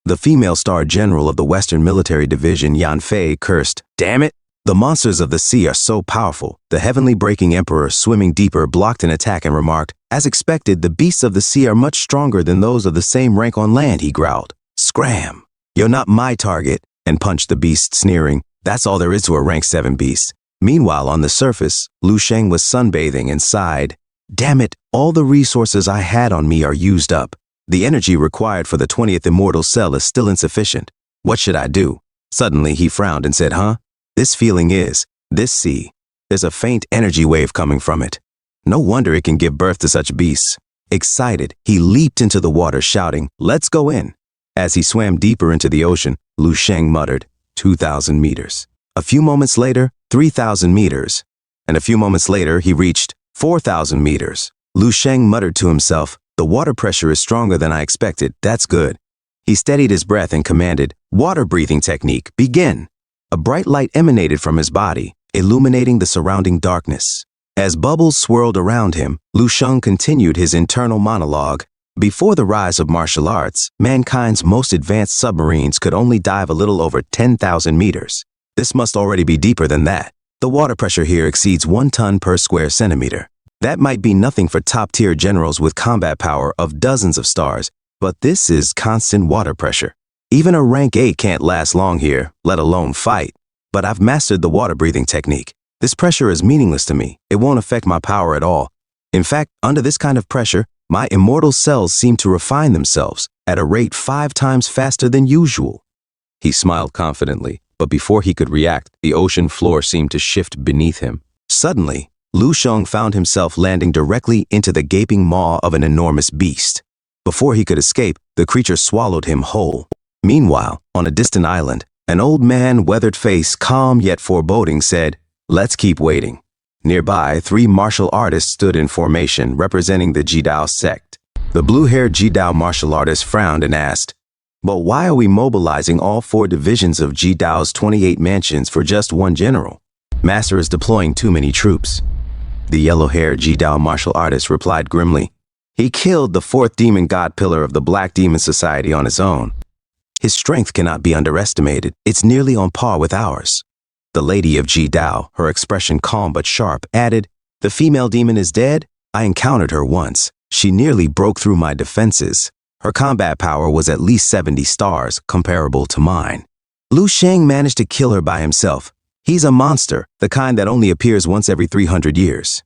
The female Star General of the Western Military Division, Yan Fei, cursed, damn it! The monsters of the sea are so powerful. The Heavenly Breaking Emperor, swimming deeper, blocked an attack and remarked, as expected, the beasts of the sea are much stronger than those of the same rank on land, he growled. Scram! You're not my target, and punched the beast, sneering. That's all there is to a rank 7 beast. Meanwhile, on the surface, Lu Sheng was sunbathing and sighed. Damn it, all the resources I had on me are used up. The energy required for the 20th immortal cell is still insufficient. What should I do? Suddenly he frowned and said, This feeling is, this sea. There's a faint energy wave coming from it. No wonder it can give birth to such beasts. Excited, he leaped into the water shouting, let's go in. As he swam deeper into the ocean, Lu Sheng muttered, 2,000 meters. A few moments later, 3,000 meters. And a few moments later, he reached 4,000 meters. Lu Sheng muttered to himself, the water pressure is stronger than I expected, that's good. He steadied his breath and commanded, water breathing technique, begin. A bright light emanated from his body, illuminating the surrounding darkness. As bubbles swirled around him, Lu Sheng continued his internal monologue. Before the rise of martial arts, mankind's most advanced submarines could only dive a little over 10,000 meters. This must already be deeper than that. The water pressure here exceeds 1 ton per square centimeter. That might be nothing for top-tier generals with combat power of dozens of stars, but this is constant water pressure. Even a rank 8 can't last long here, let alone fight. But I've mastered the water-breathing technique. This pressure is meaningless to me. It won't affect my power at all. In fact, under this kind of pressure, my immortal cells seem to refine themselves at a rate 5 times faster than usual. He smiled confidently, but before he could react, the ocean floor seemed to shift beneath him. Suddenly, Lu Sheng found himself landing directly into the gaping maw of an enormous beast. Before he could escape, the creature swallowed him whole. Meanwhile, on a distant island, an old man, weathered face, calm yet foreboding, said, let's keep waiting. Nearby, 3 martial artists stood in formation, representing the Jidao sect. The blue-haired Jidao martial artist frowned and asked, but why are we mobilizing all 4 divisions of Jidao's 28 mansions for just one general? Master is deploying too many troops. The yellow-haired Jidao martial artist replied grimly, he killed the 4th demon god pillar of the Black Demon Society on his own. His strength cannot be underestimated. It's nearly on par with ours. The lady of Jidao, her expression calm but sharp, added, the female demon is dead? I encountered her once. She nearly broke through my defenses. Her combat power was at least 70 stars, comparable to mine. Lu Sheng managed to kill her by himself. He's a monster, the kind that only appears once every 300 years.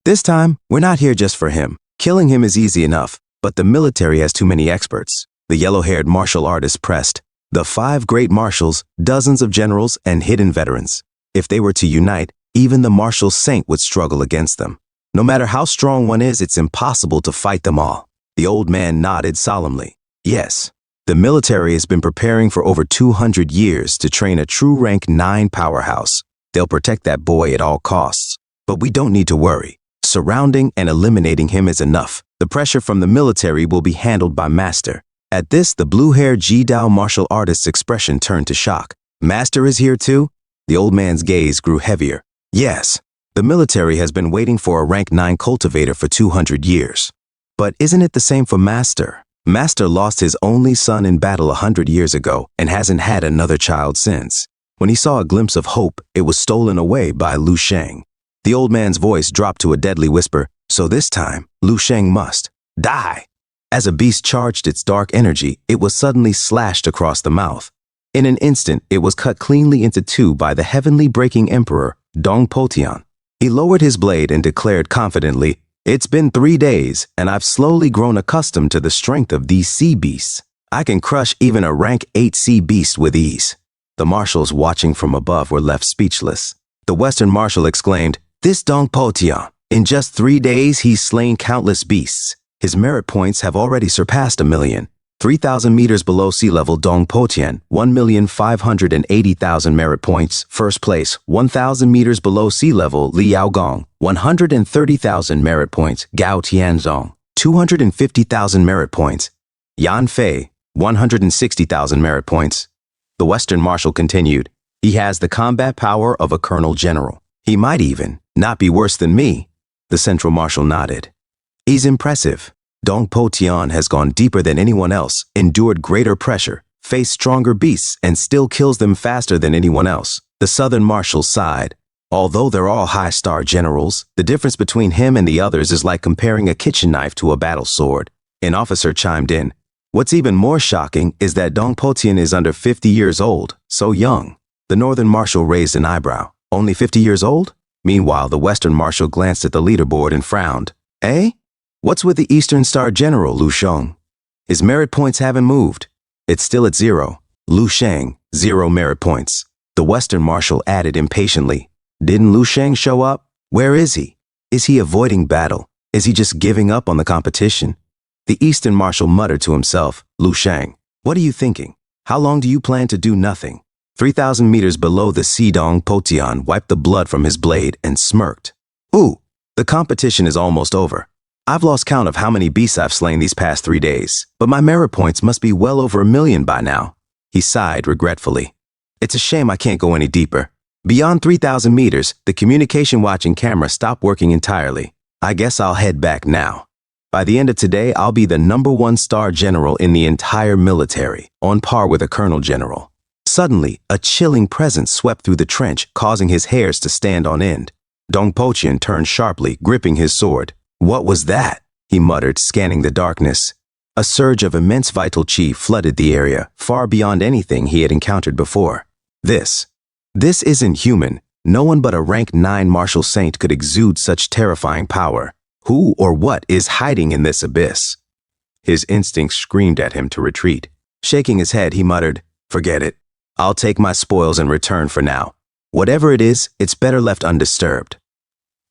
This time, we're not here just for him. Killing him is easy enough, but the military has too many experts. The yellow-haired martial artist pressed. The 5 great marshals, dozens of generals, and hidden veterans. If they were to unite, even the martial saint would struggle against them. No matter how strong one is, it's impossible to fight them all. The old man nodded solemnly. Yes, the military has been preparing for over 200 years to train a true rank 9 powerhouse. They'll protect that boy at all costs. But we don't need to worry. Surrounding and eliminating him is enough. The pressure from the military will be handled by Master. At this, the blue-haired Jidao martial artist's expression turned to shock. Master is here too? The old man's gaze grew heavier. Yes, the military has been waiting for a rank 9 cultivator for 200 years. But isn't it the same for Master? Master lost his only son in battle 100 years ago and hasn't had another child since. When he saw a glimpse of hope, it was stolen away by Lu Sheng. The old man's voice dropped to a deadly whisper, so this time, Lu Sheng must die. As a beast charged its dark energy, it was suddenly slashed across the mouth. In an instant, it was cut cleanly into 2 by the Heavenly Breaking Emperor, Dong Potian. He lowered his blade and declared confidently, it's been 3 days, and I've slowly grown accustomed to the strength of these sea beasts. I can crush even a rank 8 sea beast with ease. The marshals watching from above were left speechless. The Western marshal exclaimed, "This Dong Po Tian, in just 3 days he's slain countless beasts. His merit points have already surpassed 1,000,000. 3,000 meters below sea level Dong Po Tian, 1,580,000 merit points, first place. 1,000 meters below sea level Li Yaogong, 130,000 merit points. Gao Tianzong, 250,000 merit points. Yan Fei, 160,000 merit points." The Western marshal continued, "He has the combat power of a colonel general. He might even not be worse than me." The central marshal nodded. "He's impressive. Dong Po Tian has gone deeper than anyone else, endured greater pressure, faced stronger beasts, and still kills them faster than anyone else." The southern marshal sighed. "Although they're all high-star generals, the difference between him and the others is like comparing a kitchen knife to a battle sword." An officer chimed in, "What's even more shocking is that Dong Po Tian is under 50 years old, so young." The northern marshal raised an eyebrow. "Only 50 years old?" Meanwhile, the western marshal glanced at the leaderboard and frowned. "Eh? What's with the Eastern Star General, Lu Sheng? His merit points haven't moved. It's still at 0. Lu Sheng, 0 merit points." The Western marshal added impatiently, "Didn't Lu Sheng show up? Where is he? Is he avoiding battle? Is he just giving up on the competition?" The Eastern marshal muttered to himself, "Lu Sheng, what are you thinking? How long do you plan to do nothing?" 3,000 meters below the sea Dong Po Tian wiped the blood from his blade and smirked. "Ooh, the competition is almost over. I've lost count of how many beasts I've slain these past 3 days, but my merit points must be well over 1,000,000 by now." He sighed regretfully. "It's a shame I can't go any deeper. Beyond 3,000 meters, the communication watching camera stopped working entirely. I guess I'll head back now. By the end of today, I'll be the #1 star general in the entire military, on par with a colonel general." Suddenly, a chilling presence swept through the trench, causing his hairs to stand on end. Dong Po Tian turned sharply, gripping his sword. "What was that?" he muttered, scanning the darkness. A surge of immense vital chi flooded the area, far beyond anything he had encountered before. This isn't human. No one but a rank 9 martial saint could exude such terrifying power. Who or what is hiding in this abyss? His instincts screamed at him to retreat. Shaking his head, he muttered, "Forget it. I'll take my spoils in return for now. Whatever it is, it's better left undisturbed."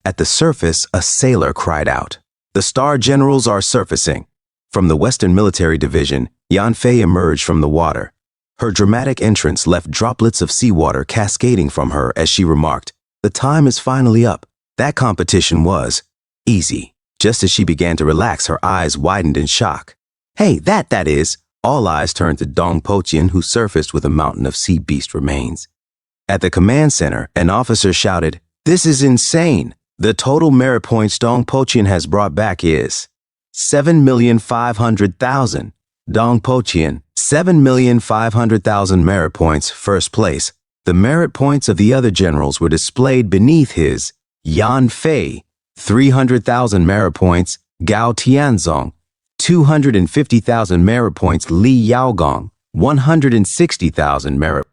At the surface, a sailor cried out, "The star generals are surfacing." From the Western Military Division, Yan Fei emerged from the water. Her dramatic entrance left droplets of seawater cascading from her as she remarked, "The time is finally up." That competition was easy. Just as she began to relax, her eyes widened in shock. "Hey, that is." All eyes turned to Dong Po Tian, who surfaced with a mountain of sea beast remains. At the command center, an officer shouted, "This is insane. The total merit points Dong Po Tian has brought back is 7,500,000. Dong Po Tian, 7,500,000 merit points, first place." The merit points of the other generals were displayed beneath his. Yan Fei, 300,000 merit points. Gao Tianzong, 250,000 merit points. Li Yaogong, 160,000 merit.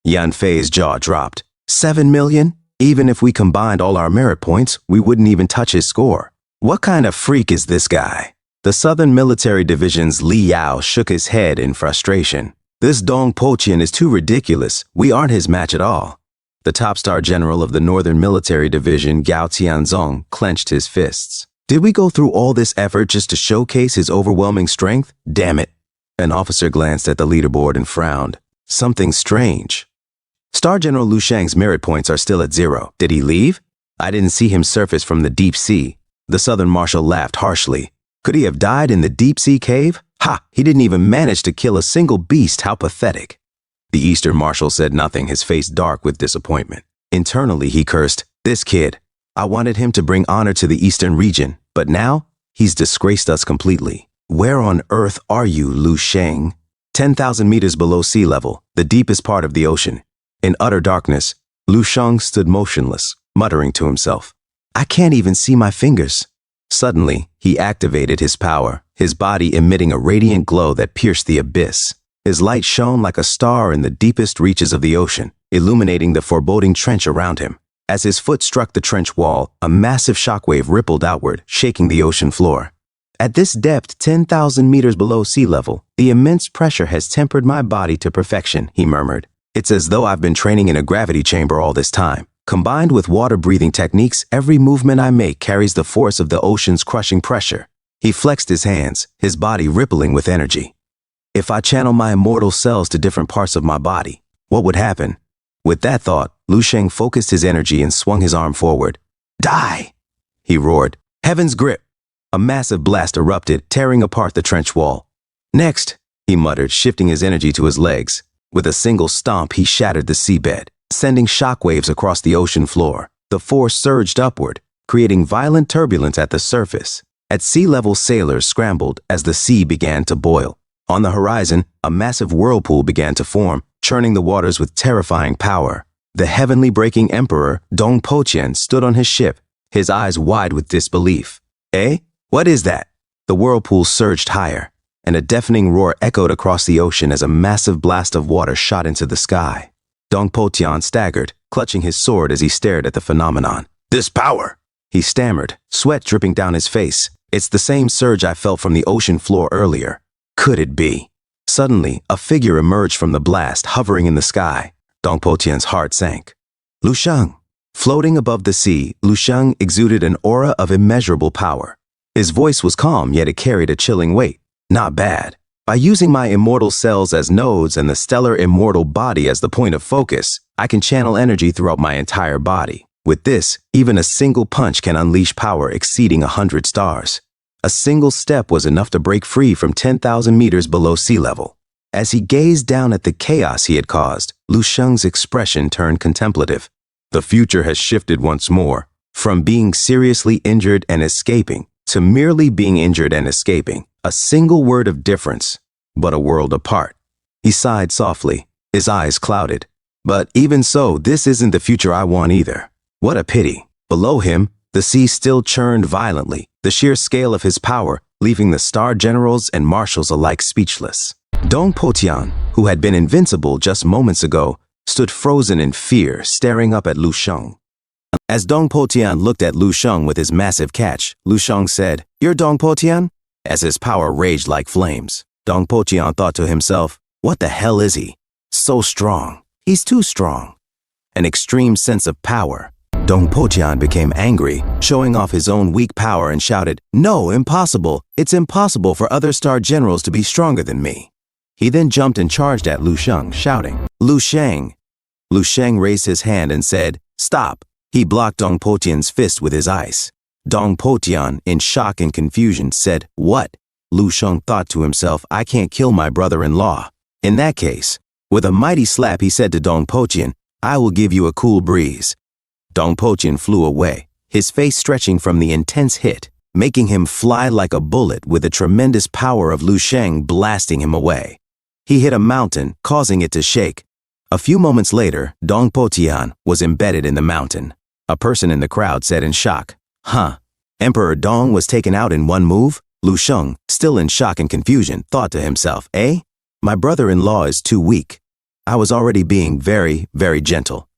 Yan Fei's jaw dropped. 7 million? Even if we combined all our merit points, we wouldn't even touch his score. What kind of freak is this guy? The Southern Military Division's Li Yao shook his head in frustration. "This Dong Po Tian is too ridiculous. We aren't his match at all." The top star general of the Northern Military Division, Gao Tianzong, clenched his fists. "Did we go through all this effort just to showcase his overwhelming strength? Damn it." An officer glanced at the leaderboard and frowned. "Something strange." "Star General Lu Sheng's merit points are still at 0. Did he leave? I didn't see him surface from the deep sea." The Southern Marshal laughed harshly. "Could he have died in the deep sea cave? Ha! He didn't even manage to kill a single beast. How pathetic." The Eastern Marshal said nothing, his face dark with disappointment. Internally, he cursed, "This kid. I wanted him to bring honor to the Eastern region, but now he's disgraced us completely. Where on earth are you, Lu Sheng?" 10,000 meters below sea level, the deepest part of the ocean. In utter darkness, Lu Sheng stood motionless, muttering to himself, "I can't even see my fingers." Suddenly, he activated his power, his body emitting a radiant glow that pierced the abyss. His light shone like a star in the deepest reaches of the ocean, illuminating the foreboding trench around him. As his foot struck the trench wall, a massive shockwave rippled outward, shaking the ocean floor. At this depth 10,000 meters below sea level, the immense pressure has tempered my body to perfection, he murmured. It's as though I've been training in a gravity chamber all this time. Combined with water-breathing techniques, every movement I make carries the force of the ocean's crushing pressure. He flexed his hands, his body rippling with energy. If I channel my immortal cells to different parts of my body, what would happen? With that thought, Lu Sheng focused his energy and swung his arm forward. Die! He roared. Heaven's grip! A massive blast erupted, tearing apart the trench wall. Next, he muttered, shifting his energy to his legs. With a single stomp, he shattered the seabed, sending shockwaves across the ocean floor. The force surged upward, creating violent turbulence at the surface. At sea level, sailors scrambled as the sea began to boil. On the horizon, a massive whirlpool began to form, churning the waters with terrifying power. The heavenly breaking emperor, Dong Potian, stood on his ship, his eyes wide with disbelief. Eh? What is that? The whirlpool surged higher, and a deafening roar echoed across the ocean as a massive blast of water shot into the sky. Dong Potian staggered, clutching his sword as he stared at the phenomenon. This power! He stammered, sweat dripping down his face. It's the same surge I felt from the ocean floor earlier. Could it be? Suddenly, a figure emerged from the blast, hovering in the sky. Dong Potian's heart sank. Lu Sheng. Floating above the sea, Lu Sheng exuded an aura of immeasurable power. His voice was calm, yet it carried a chilling weight. Not bad. By using my immortal cells as nodes and the stellar immortal body as the point of focus, I can channel energy throughout my entire body. With this, even a single punch can unleash power exceeding 100 stars. A single step was enough to break free from 10,000 meters below sea level. As he gazed down at the chaos he had caused, Lu Sheng's expression turned contemplative. The future has shifted once more, from being seriously injured and escaping to merely being injured and escaping. A single word of difference, but a world apart. He sighed softly, his eyes clouded. But even so, this isn't the future I want either. What a pity. Below him, the sea still churned violently, the sheer scale of his power leaving the star generals and marshals alike speechless. Dong Potian, who had been invincible just moments ago, stood frozen in fear, staring up at Lu Sheng. As Dong Potian looked at Lu Sheng with his massive catch, Lu Sheng said, "You're Dong Potian?" As his power raged like flames, Dong Potian thought to himself, what the hell is he? So strong. He's too strong. An extreme sense of power. Dong Potian became angry, showing off his own weak power and shouted, "No, impossible. It's impossible for other star generals to be stronger than me." He then jumped and charged at Lu Sheng, shouting, "Lu Sheng!" Lu Sheng raised his hand and said, "Stop." He blocked Dong Potian's fist with his ice. Dong Potian, in shock and confusion, said, "What?" Lu Sheng thought to himself, "I can't kill my brother-in-law. In that case," with a mighty slap, he said to Dong Potian, "I will give you a cool breeze." Dong Potian flew away, his face stretching from the intense hit, making him fly like a bullet with the tremendous power of Lu Sheng blasting him away. He hit a mountain, causing it to shake. A few moments later, Dong Potian was embedded in the mountain. A person in the crowd said in shock, "Huh, Emperor Dong was taken out in one move?" Lu Sheng, still in shock and confusion, thought to himself, My brother-in-law is too weak. I was already being very, very gentle."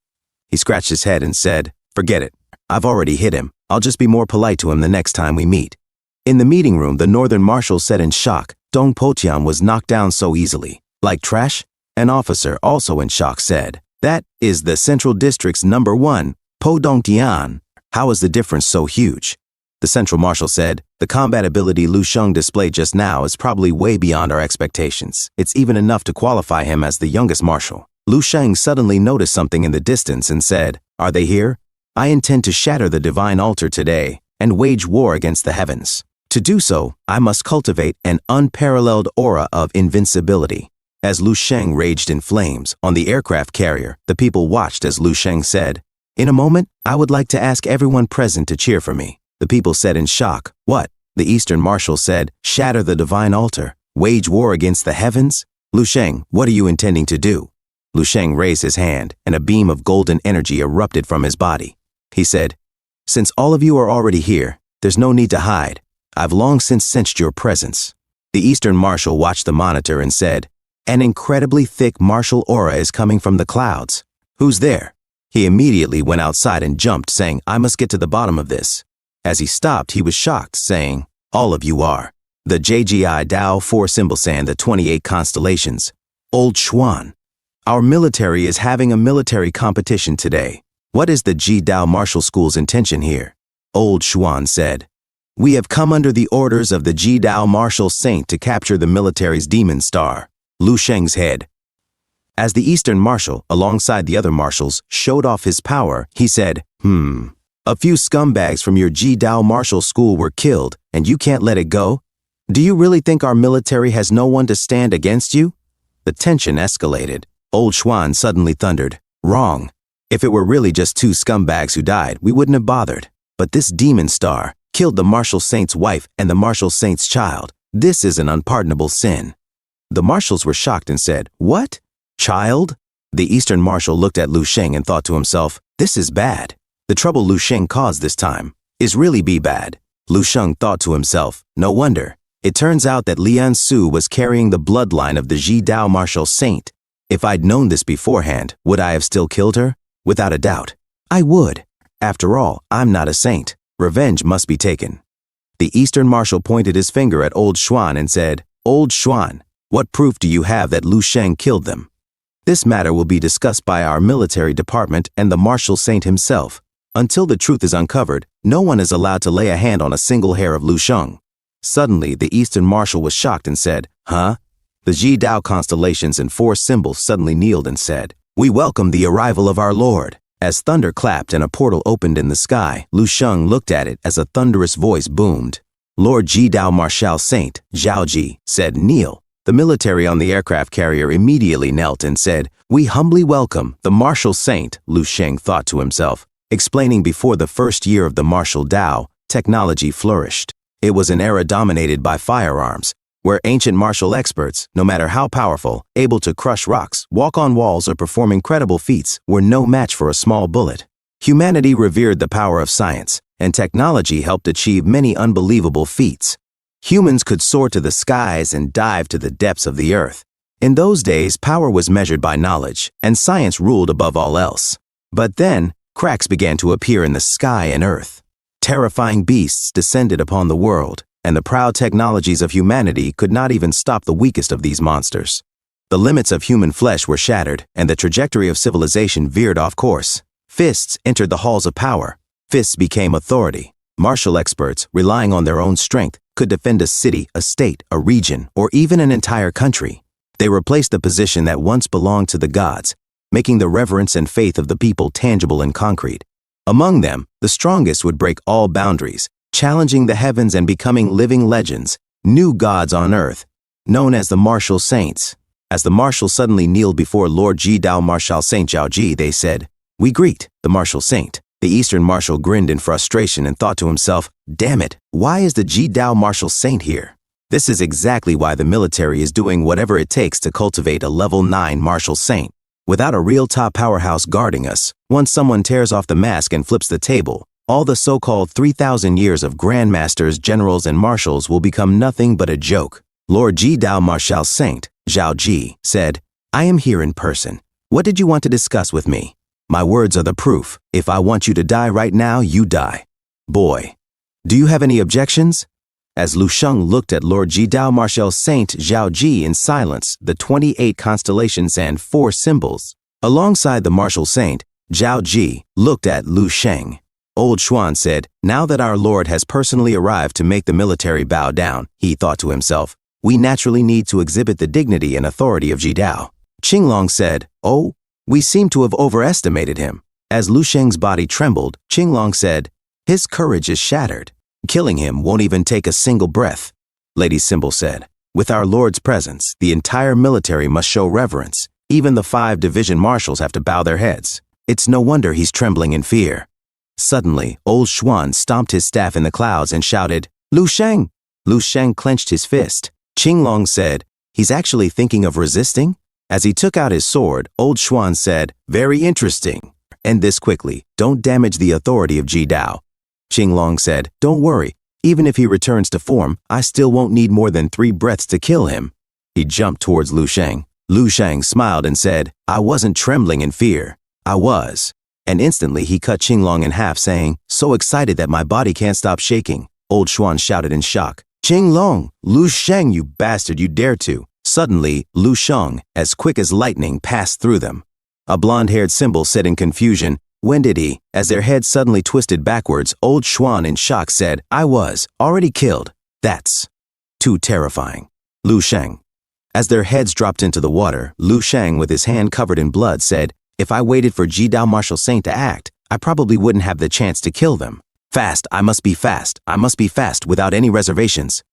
He scratched his head and said, "Forget it. I've already hit him. I'll just be more polite to him the next time we meet." In the meeting room, the northern marshal said in shock, Dong Potian was knocked down so easily. Like trash? An officer, also in shock, said, "That is the Central District's #1, Po Dong Tian. How is the difference so huge?" The central marshal said, "The combat ability Lu Sheng displayed just now is probably way beyond our expectations. It's even enough to qualify him as the youngest marshal." Lu Sheng suddenly noticed something in the distance and said, "Are they here? I intend to shatter the divine altar today and wage war against the heavens. To do so, I must cultivate an unparalleled aura of invincibility." As Lu Sheng raged in flames on the aircraft carrier, the people watched as Lu Sheng said, "In a moment, I would like to ask everyone present to cheer for me." The people said in shock, "What?" The Eastern Marshal said, "Shatter the divine altar. Wage war against the heavens? Lu Sheng, what are you intending to do?" Lu Sheng raised his hand, and a beam of golden energy erupted from his body. He said, "Since all of you are already here, there's no need to hide. I've long since sensed your presence." The Eastern Marshal watched the monitor and said, "An incredibly thick martial aura is coming from the clouds. Who's there?" He immediately went outside and jumped, saying, "I must get to the bottom of this." As he stopped, he was shocked, saying, "All of you are." The JGI Dao 4 symbols and the 28 constellations. Old Xuan. Our military is having a military competition today. What is the Ji Dao Martial School's intention here? Old Xuan said. We have come under the orders of the Ji Dao Martial Saint to capture the military's demon star, Lu Sheng's head. As the Eastern Marshal, alongside the other marshals, showed off his power, he said, A few scumbags from your Ji Dao Martial School were killed, and you can't let it go? Do you really think our military has no one to stand against you? The tension escalated. Old Xuan suddenly thundered, Wrong. If it were really just 2 scumbags who died, we wouldn't have bothered. But this demon star killed the Martial Saint's wife and the Martial Saint's child. This is an unpardonable sin. The marshals were shocked and said, What? Child? The Eastern Marshal looked at Lu Sheng and thought to himself, This is bad. The trouble Lu Sheng caused this time is really be bad. Lu Sheng thought to himself, No wonder. It turns out that Lian Su was carrying the bloodline of the Ji Dao Martial Saint. If I'd known this beforehand, would I have still killed her? Without a doubt. I would. After all, I'm not a saint. Revenge must be taken. The Eastern Marshal pointed his finger at Old Xuan and said, Old Xuan, what proof do you have that Lu Sheng killed them? This matter will be discussed by our military department and the Martial Saint himself. Until the truth is uncovered, no one is allowed to lay a hand on a single hair of Lu Sheng. Suddenly, the Eastern Marshal was shocked and said, Huh? The Ji Dao constellations and 4 symbols suddenly kneeled and said, We welcome the arrival of our Lord. As thunder clapped and a portal opened in the sky, Lu Sheng looked at it as a thunderous voice boomed. Lord Ji Dao Martial Saint, Zhao Ji, said, Kneel. The military on the aircraft carrier immediately knelt and said, We humbly welcome the Martial Saint, Lu Sheng thought to himself. Explaining before the first year of the martial Dao, technology flourished. It was an era dominated by firearms, where ancient martial experts, no matter how powerful, able to crush rocks, walk on walls, or perform incredible feats, were no match for a small bullet. Humanity revered the power of science, and technology helped achieve many unbelievable feats. Humans could soar to the skies and dive to the depths of the earth. In those days, power was measured by knowledge, and science ruled above all else. But then, cracks began to appear in the sky and earth. Terrifying beasts descended upon the world, and the proud technologies of humanity could not even stop the weakest of these monsters. The limits of human flesh were shattered, and the trajectory of civilization veered off course. Fists entered the halls of power. Fists became authority. Martial experts, relying on their own strength, could defend a city, a state, a region, or even an entire country. They replaced the position that once belonged to the gods, making the reverence and faith of the people tangible and concrete. Among them, the strongest would break all boundaries, challenging the heavens and becoming living legends, new gods on earth, known as the Martial Saints. As the marshals suddenly kneeled before Lord Ji Dao Martial Saint Zhao Ji, they said, We greet the Martial Saint. The Eastern Marshal grinned in frustration and thought to himself, Damn it, why is the Ji Dao Martial Saint here? This is exactly why the military is doing whatever it takes to cultivate a level 9 Martial Saint. Without a real top powerhouse guarding us, once someone tears off the mask and flips the table, all the so-called 3,000 years of grandmasters, generals, and marshals will become nothing but a joke. Lord Ji Dao Martial Saint, Zhao Ji, said, I am here in person. What did you want to discuss with me? My words are the proof. If I want you to die right now, you die. Boy, do you have any objections? As Lu Sheng looked at Lord Ji Dao Martial Saint Zhao Ji in silence, the 28 constellations and 4 symbols, alongside the Martial Saint, Zhao Ji looked at Lu Sheng. Old Xuan said, Now that our Lord has personally arrived to make the military bow down, he thought to himself, we naturally need to exhibit the dignity and authority of Ji Dao. Qinglong said, Oh, we seem to have overestimated him. As Lu Sheng's body trembled, Qinglong said, His courage is shattered. Killing him won't even take a single breath. Lady Symbol said, With our Lord's presence, the entire military must show reverence. Even the 5 division marshals have to bow their heads. It's no wonder he's trembling in fear. Suddenly, Old Xuan stomped his staff in the clouds and shouted, Lu Sheng! Lu Sheng clenched his fist. Qinglong said, He's actually thinking of resisting? As he took out his sword, Old Xuan said, Very interesting. End this quickly. Don't damage the authority of Ji Dao. Qinglong said, Don't worry. Even if he returns to form, I still won't need more than 3 breaths to kill him. He jumped towards Lu Sheng. Lu Sheng smiled and said, I wasn't trembling in fear. I was. And instantly he cut Qinglong in half, saying, So excited that my body can't stop shaking. Old Xuan shouted in shock, Qinglong, Lu Sheng, you bastard, you dare to. Suddenly, Lu Sheng, as quick as lightning, passed through them. A blonde-haired symbol said in confusion, "When did he?" As their heads suddenly twisted backwards, old Xuan in shock said, "I was already killed. That's too terrifying." Lu Sheng. As their heads dropped into the water, Lu Sheng, with his hand covered in blood, said, "If I waited for Jidao Martial Saint to act, I probably wouldn't have the chance to kill them. Fast, I must be fast, I must be fast, without any reservations."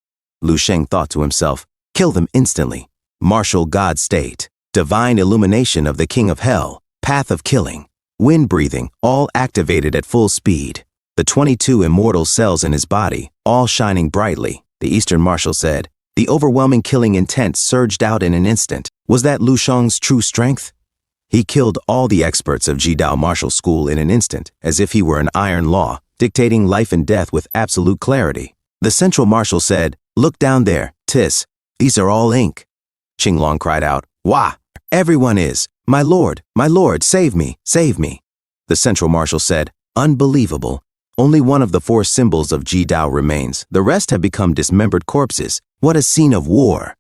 Lu Sheng thought to himself, "Kill them instantly. Martial God state, divine illumination of the King of Hell, path of killing, wind breathing, all activated at full speed. The 22 immortal cells in his body, all shining brightly," the Eastern Marshal said. The overwhelming killing intent surged out in an instant. Was that Lu Sheng's true strength? He killed all the experts of Jidao Martial School in an instant, as if he were an iron law, dictating life and death with absolute clarity. The Central Marshal said, "Look down there, Tis. These are all ink." Qinglong cried out, "Wah! Everyone is. My lord, save me, save me." The Central Marshal said, "Unbelievable. Only one of the 4 symbols of Jidao remains. The rest have become dismembered corpses. What a scene of war."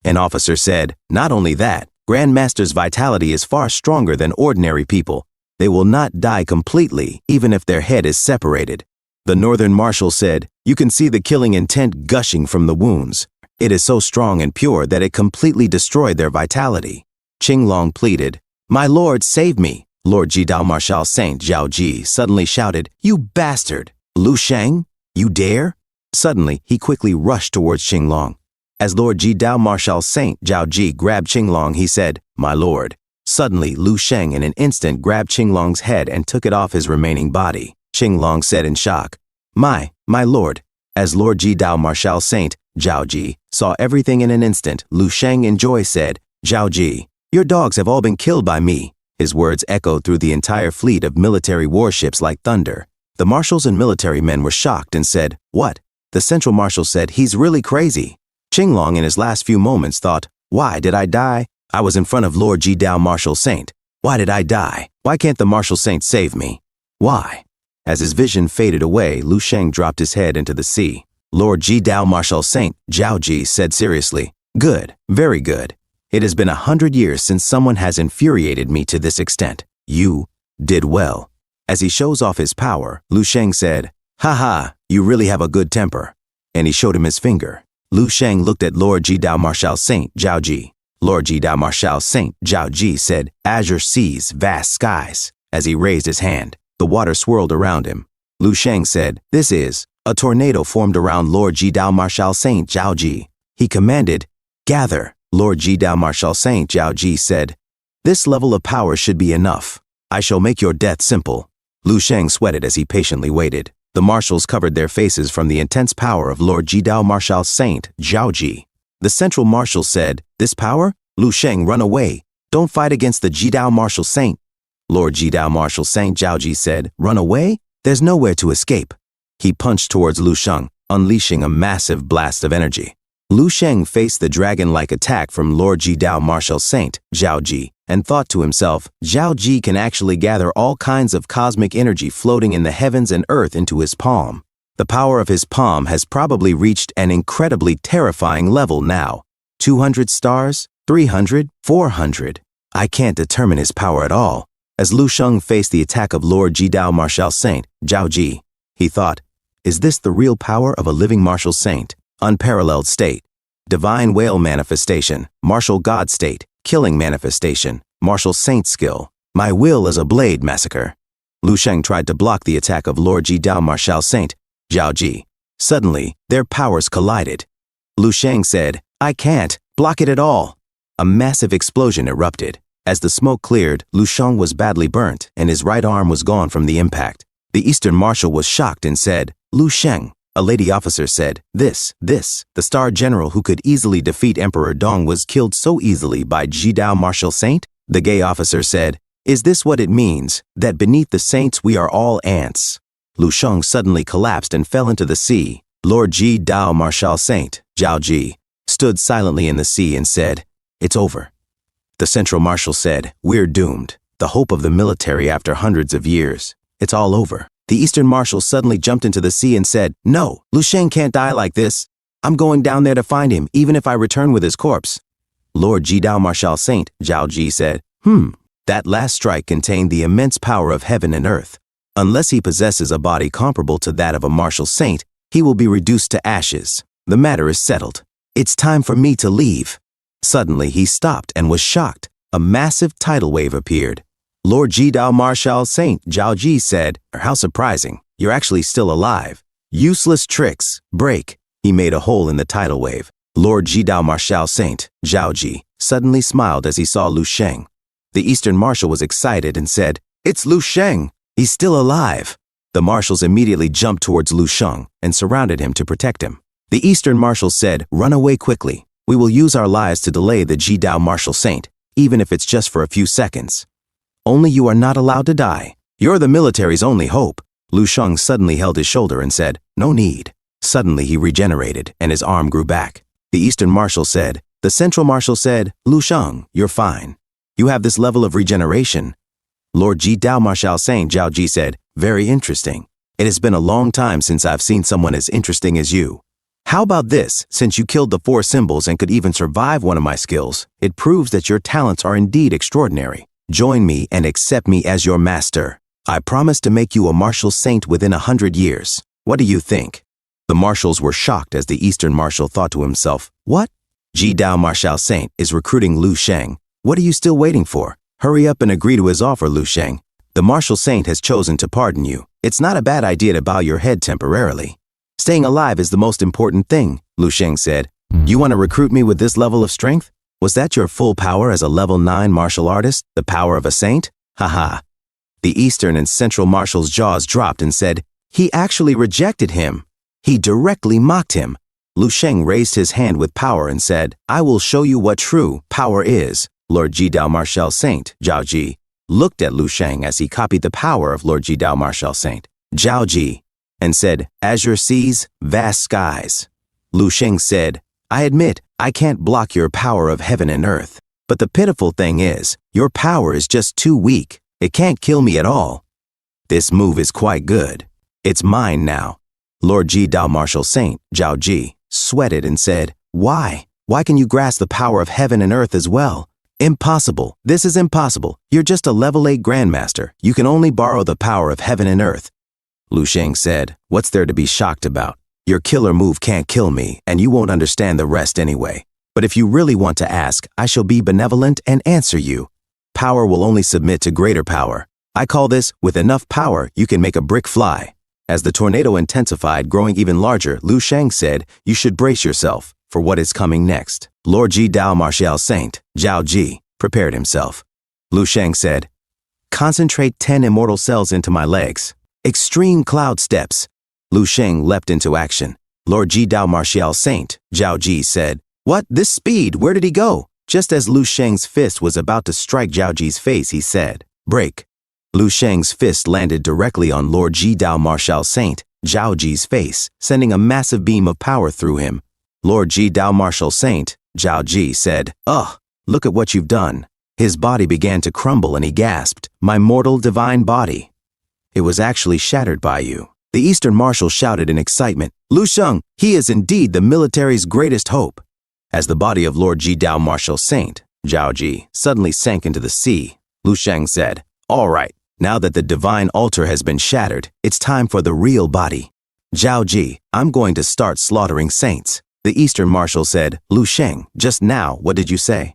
An officer said, "Not only that, Grandmaster's vitality is far stronger than ordinary people. They will not die completely, even if their head is separated." The Northern Marshal said, "You can see the killing intent gushing from the wounds. It is so strong and pure that it completely destroyed their vitality." Qinglong pleaded, "My lord, save me." Lord Jidao Marshal Saint Zhao Ji suddenly shouted, "You bastard! Lu Sheng, you dare?" Suddenly, he quickly rushed towards Qinglong. As Lord Jidao Marshal Saint Zhao Ji grabbed Qinglong, he said, "My lord." Suddenly, Lu Sheng in an instant grabbed Qinglong's head and took it off his remaining body. Qinglong said in shock, My lord." As Lord Jidao Marshal Saint Zhao Ji saw everything in an instant, Lu Sheng in joy said, "Zhao Ji, your dogs have all been killed by me." His words echoed through the entire fleet of military warships like thunder. The marshals and military men were shocked and said, "What?" The Central Marshal said, "He's really crazy." Qinglong in his last few moments thought, "Why did I die? I was in front of Lord Jidao Marshal Saint. Why did I die? Why can't the Marshal Saint save me? Why?" As his vision faded away, Lu Sheng dropped his head into the sea. Lord Jidao Marshal Saint Zhao Ji said seriously, "Good, very good. It has been 100 years since someone has infuriated me to this extent. You did well." As he shows off his power, Lu Sheng said, "Ha ha, you really have a good temper." And he showed him his finger. Lu Sheng looked at Lord Jidao Marshal Saint Zhao Ji. Lord Jidao Marshal Saint Zhao Ji said, "Azure seas, vast skies." As he raised his hand, the water swirled around him. Lu Sheng said, "This is." A tornado formed around Lord Jidao Marshal Saint Zhao Ji. He commanded, "Gather." Lord Jidao Marshal Saint Zhao Ji said, "This level of power should be enough. I shall make your death simple." Lu Sheng sweated as he patiently waited. The marshals covered their faces from the intense power of Lord Jidao Marshal Saint Zhao Ji. The Central Marshal said, "This power? Lu Sheng, run away. Don't fight against the Jidao Marshal Saint." Lord Jidao Marshal Saint Zhao Ji said, "Run away? There's nowhere to escape." He punched towards Lu Sheng, unleashing a massive blast of energy. Lu Sheng faced the dragon-like attack from Lord Jidao Marshal Saint Zhao Ji and thought to himself, Zhao Ji can actually gather all kinds of cosmic energy floating in the heavens and earth into his palm. The power of his palm has probably reached an incredibly terrifying level now. 200 stars? 300? 400? I can't determine his power at all. As Lu Sheng faced the attack of Lord Jidao Marshal Saint Zhao Ji, he thought, is this the real power of a living martial saint? Unparalleled state. Divine whale manifestation, martial god state, killing manifestation, martial saint skill. My will is a blade massacre. Lu Sheng tried to block the attack of Lord Jidao Marshal Saint Zhao Ji. Suddenly, their powers collided. Lu Sheng said, I can't block it at all. A massive explosion erupted. As the smoke cleared, Lu Sheng was badly burnt and his right arm was gone from the impact. The Eastern Marshal was shocked and said, Lu Sheng. A lady officer said, This, the star general who could easily defeat Emperor Dong was killed so easily by Jidao Marshal Saint? The gay officer said, Is this what it means, that beneath the saints we are all ants? Lu Sheng suddenly collapsed and fell into the sea. Lord Jidao Marshal Saint Zhao Ji stood silently in the sea and said, It's over. The Central Marshal said, We're doomed. The hope of the military after hundreds of years. It's all over. The Eastern Marshal suddenly jumped into the sea and said, No, Lu Sheng can't die like this. I'm going down there to find him, even if I return with his corpse. Lord Jidao Marshal Saint, Zhao Ji said, That last strike contained the immense power of heaven and earth. Unless he possesses a body comparable to that of a martial saint, he will be reduced to ashes. The matter is settled. It's time for me to leave. Suddenly he stopped and was shocked. A massive tidal wave appeared. Lord Jidao Marshal Saint, Zhao Ji said, How surprising. You're actually still alive. Useless tricks. Break. He made a hole in the tidal wave. Lord Jidao Marshal Saint, Zhao Ji, suddenly smiled as he saw Lu Sheng. The Eastern Marshal was excited and said, It's Lu Sheng. He's still alive. The marshals immediately jumped towards Lu Sheng and surrounded him to protect him. The Eastern Marshal said, Run away quickly. We will use our lives to delay the Jidao Marshal Saint, even if it's just for a few seconds. Only you are not allowed to die. You're the military's only hope. Lu Sheng suddenly held his shoulder and said, No need. Suddenly he regenerated and his arm grew back. The Eastern Marshal said, The Central Marshal said, Lu Sheng, you're fine. You have this level of regeneration. Lord Jidao Marshal Saint, Zhao Ji said, Very interesting. It has been a long time since I've seen someone as interesting as you. How about this? Since you killed the 4 symbols and could even survive one of my skills, it proves that your talents are indeed extraordinary. Join me and accept me as your master. I promise to make you a martial saint within 100 years. What do you think? The marshals were shocked as the Eastern Marshal thought to himself, What? Jidao Marshal Saint is recruiting Lu Sheng. What are you still waiting for? Hurry up and agree to his offer, Lu Sheng. The martial saint has chosen to pardon you. It's not a bad idea to bow your head temporarily. Staying alive is the most important thing, Lu Sheng said. You want to recruit me with this level of strength? Was that your full power as a level 9 martial artist, the power of a saint? Haha. The Eastern and Central Marshals' jaws dropped and said, He actually rejected him. He directly mocked him. Lu Sheng raised his hand with power and said, I will show you what true power is. Lord Jidao Marshal Saint, Zhao Ji, looked at Lu Sheng as he copied the power of Lord Jidao Marshal Saint, Zhao Ji, and said, Azure seas, vast skies. Lu Sheng said, I admit, I can't block your power of heaven and earth. But the pitiful thing is, your power is just too weak. It can't kill me at all. This move is quite good. It's mine now. Lord Jidao Marshal Saint, Zhao Ji, sweated and said, Why? Why can you grasp the power of heaven and earth as well? Impossible. This is impossible. You're just a level 8 grandmaster. You can only borrow the power of heaven and earth. Lu Sheng said, What's there to be shocked about? Your killer move can't kill me, and you won't understand the rest anyway. But if you really want to ask, I shall be benevolent and answer you. Power will only submit to greater power. I call this, with enough power, you can make a brick fly. As the tornado intensified, growing even larger, Lu Sheng said, You should brace yourself for what is coming next. Lord Jidao Marshal Saint, Zhao Ji, prepared himself. Lu Sheng said, Concentrate 10 immortal cells into my legs. Extreme cloud steps. Lu Sheng leapt into action. Lord Jidao Marshal Saint, Zhao Ji said, What? This speed? Where did he go? Just as Lu Sheng's fist was about to strike Zhao Ji's face, he said, Break. Lu Sheng's fist landed directly on Lord Jidao Marshal Saint, Zhao Ji's face, sending a massive beam of power through him. Lord Jidao Marshal Saint, Zhao Ji said, Ugh, look at what you've done. His body began to crumble and he gasped, My mortal divine body. It was actually shattered by you. The Eastern Marshal shouted in excitement, Lu Sheng, he is indeed the military's greatest hope. As the body of Lord Jidao Marshal Saint, Zhao Ji, suddenly sank into the sea, Lu Sheng said, All right, now that the divine altar has been shattered, it's time for the real body. Zhao Ji, I'm going to start slaughtering saints. The Eastern Marshal said, Lu Sheng, just now, what did you say?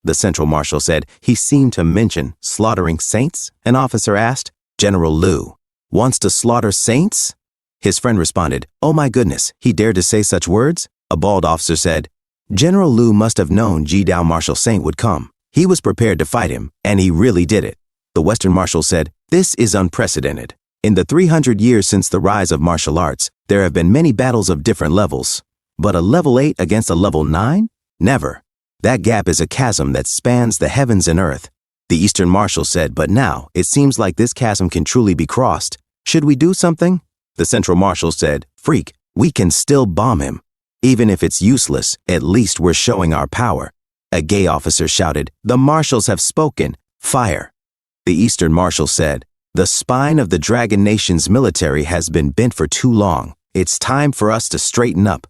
The Central Marshal said, He seemed to mention slaughtering saints? An officer asked. General Lu wants to slaughter saints? His friend responded, Oh my goodness, he dared to say such words? A bald officer said, General Lu must have known Jidao Marshal Saint would come. He was prepared to fight him, and he really did it. The Western Marshal said, This is unprecedented. In the 300 years since the rise of martial arts, there have been many battles of different levels. But a level 8 against a level 9? Never. That gap is a chasm that spans the heavens and earth. The Eastern Marshal said, But now, it seems like this chasm can truly be crossed. Should we do something? The Central Marshal said, Freak, we can still bomb him. Even if it's useless, at least we're showing our power. A gay officer shouted, The marshals have spoken. Fire. The Eastern Marshal said, The spine of the Dragon Nation's military has been bent for too long. It's time for us to straighten up.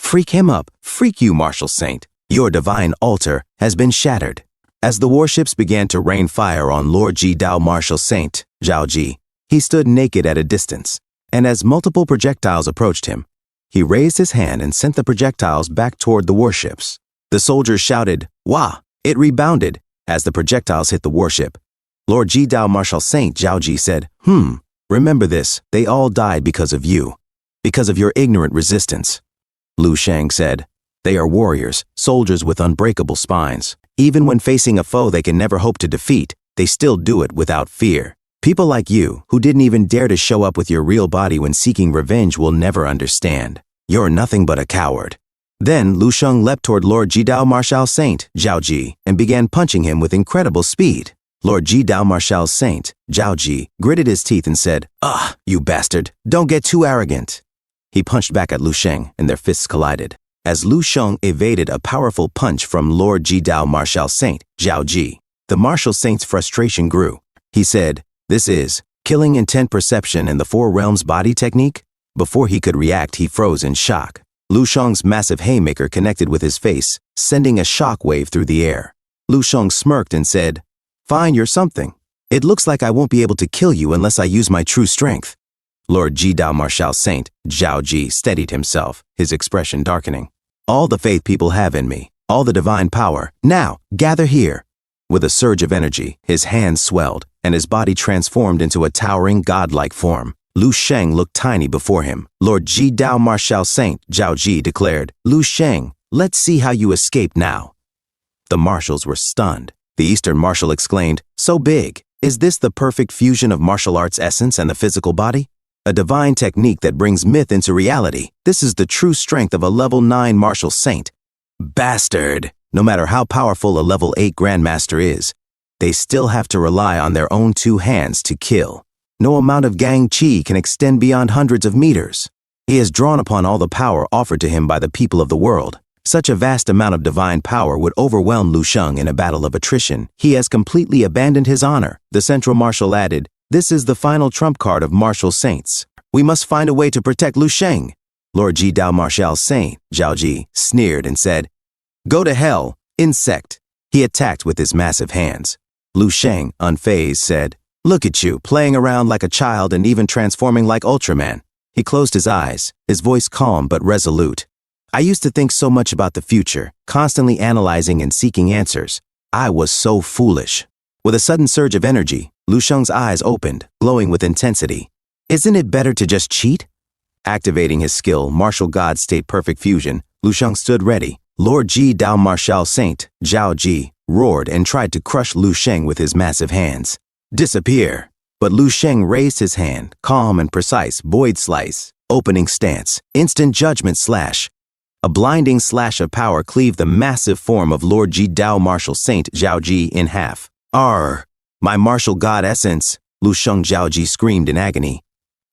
Freak him up, freak you, martial saint. Your divine altar has been shattered. As the warships began to rain fire on Lord Ji Dao martial saint, Zhao Ji, he stood naked at a distance, and as multiple projectiles approached him, he raised his hand and sent the projectiles back toward the warships. The soldiers shouted, "Wah!" It rebounded as the projectiles hit the warship. Lord Ji Dao martial saint Zhao Ji said, remember this, they all died because of you, because of your ignorant resistance. Lu Shang said, they are warriors, soldiers with unbreakable spines. Even when facing a foe they can never hope to defeat, they still do it without fear. People like you, who didn't even dare to show up with your real body when seeking revenge, will never understand. You're nothing but a coward. Then Lu Sheng leapt toward Lord Ji Dao martial saint, Zhao Ji, and began punching him with incredible speed. Lord Ji Dao martial saint, Zhao Ji, gritted his teeth and said, "Ah, you bastard, don't get too arrogant." He punched back at Lu Sheng, and their fists collided. As Lu Sheng evaded a powerful punch from Lord Ji Dao martial saint, Zhao Ji, the martial saint's frustration grew. He said, "This is killing intent perception in the four realms body technique?" Before he could react, he froze in shock. Lu Sheng's massive haymaker connected with his face, sending a shock wave through the air. Lu Sheng smirked and said, "Fine, you're something. It looks like I won't be able to kill you unless I use my true strength." Lord Ji Dao martial saint, Zhao Ji, steadied himself, his expression darkening. "All the faith people have in me, all the divine power, now, gather here." With a surge of energy, his hands swelled, and his body transformed into a towering godlike form. Lu Sheng looked tiny before him. Lord Ji Dao martial saint, Zhao Ji, declared, "Lu Sheng, let's see how you escape now." The marshals were stunned. The Eastern marshal exclaimed, "So big! Is this the perfect fusion of martial arts essence and the physical body? A divine technique that brings myth into reality. This is the true strength of a level 9 martial saint." Bastard! No matter how powerful a level 8 grandmaster is, they still have to rely on their own two hands to kill. No amount of gang chi can extend beyond hundreds of meters. He has drawn upon all the power offered to him by the people of the world. Such a vast amount of divine power would overwhelm Lu Sheng in a battle of attrition. He has completely abandoned his honor. The central marshal added, "This is the final trump card of martial saints. We must find a way to protect Lu Sheng." Lord Ji Dao martial saint, Zhao Ji, sneered and said, "Go to hell, insect." He attacked with his massive hands. Lu Sheng, unfazed, said, "Look at you, playing around like a child and even transforming like Ultraman." He closed his eyes, his voice calm but resolute. "I used to think so much about the future, constantly analyzing and seeking answers. I was so foolish." With a sudden surge of energy, Lu Sheng's eyes opened, glowing with intensity. "Isn't it better to just cheat?" Activating his skill, Martial God State Perfect Fusion, Lu Sheng stood ready. Lord Ji Dao martial saint, Zhao Ji, roared and tried to crush Lu Sheng with his massive hands. "Disappear!" But Lu Sheng raised his hand, calm and precise, void slice, opening stance, instant judgment slash. A blinding slash of power cleaved the massive form of Lord Ji Dao martial saint Zhao Ji in half. "Arr! My martial god essence!" Lu Sheng Zhao Ji screamed in agony.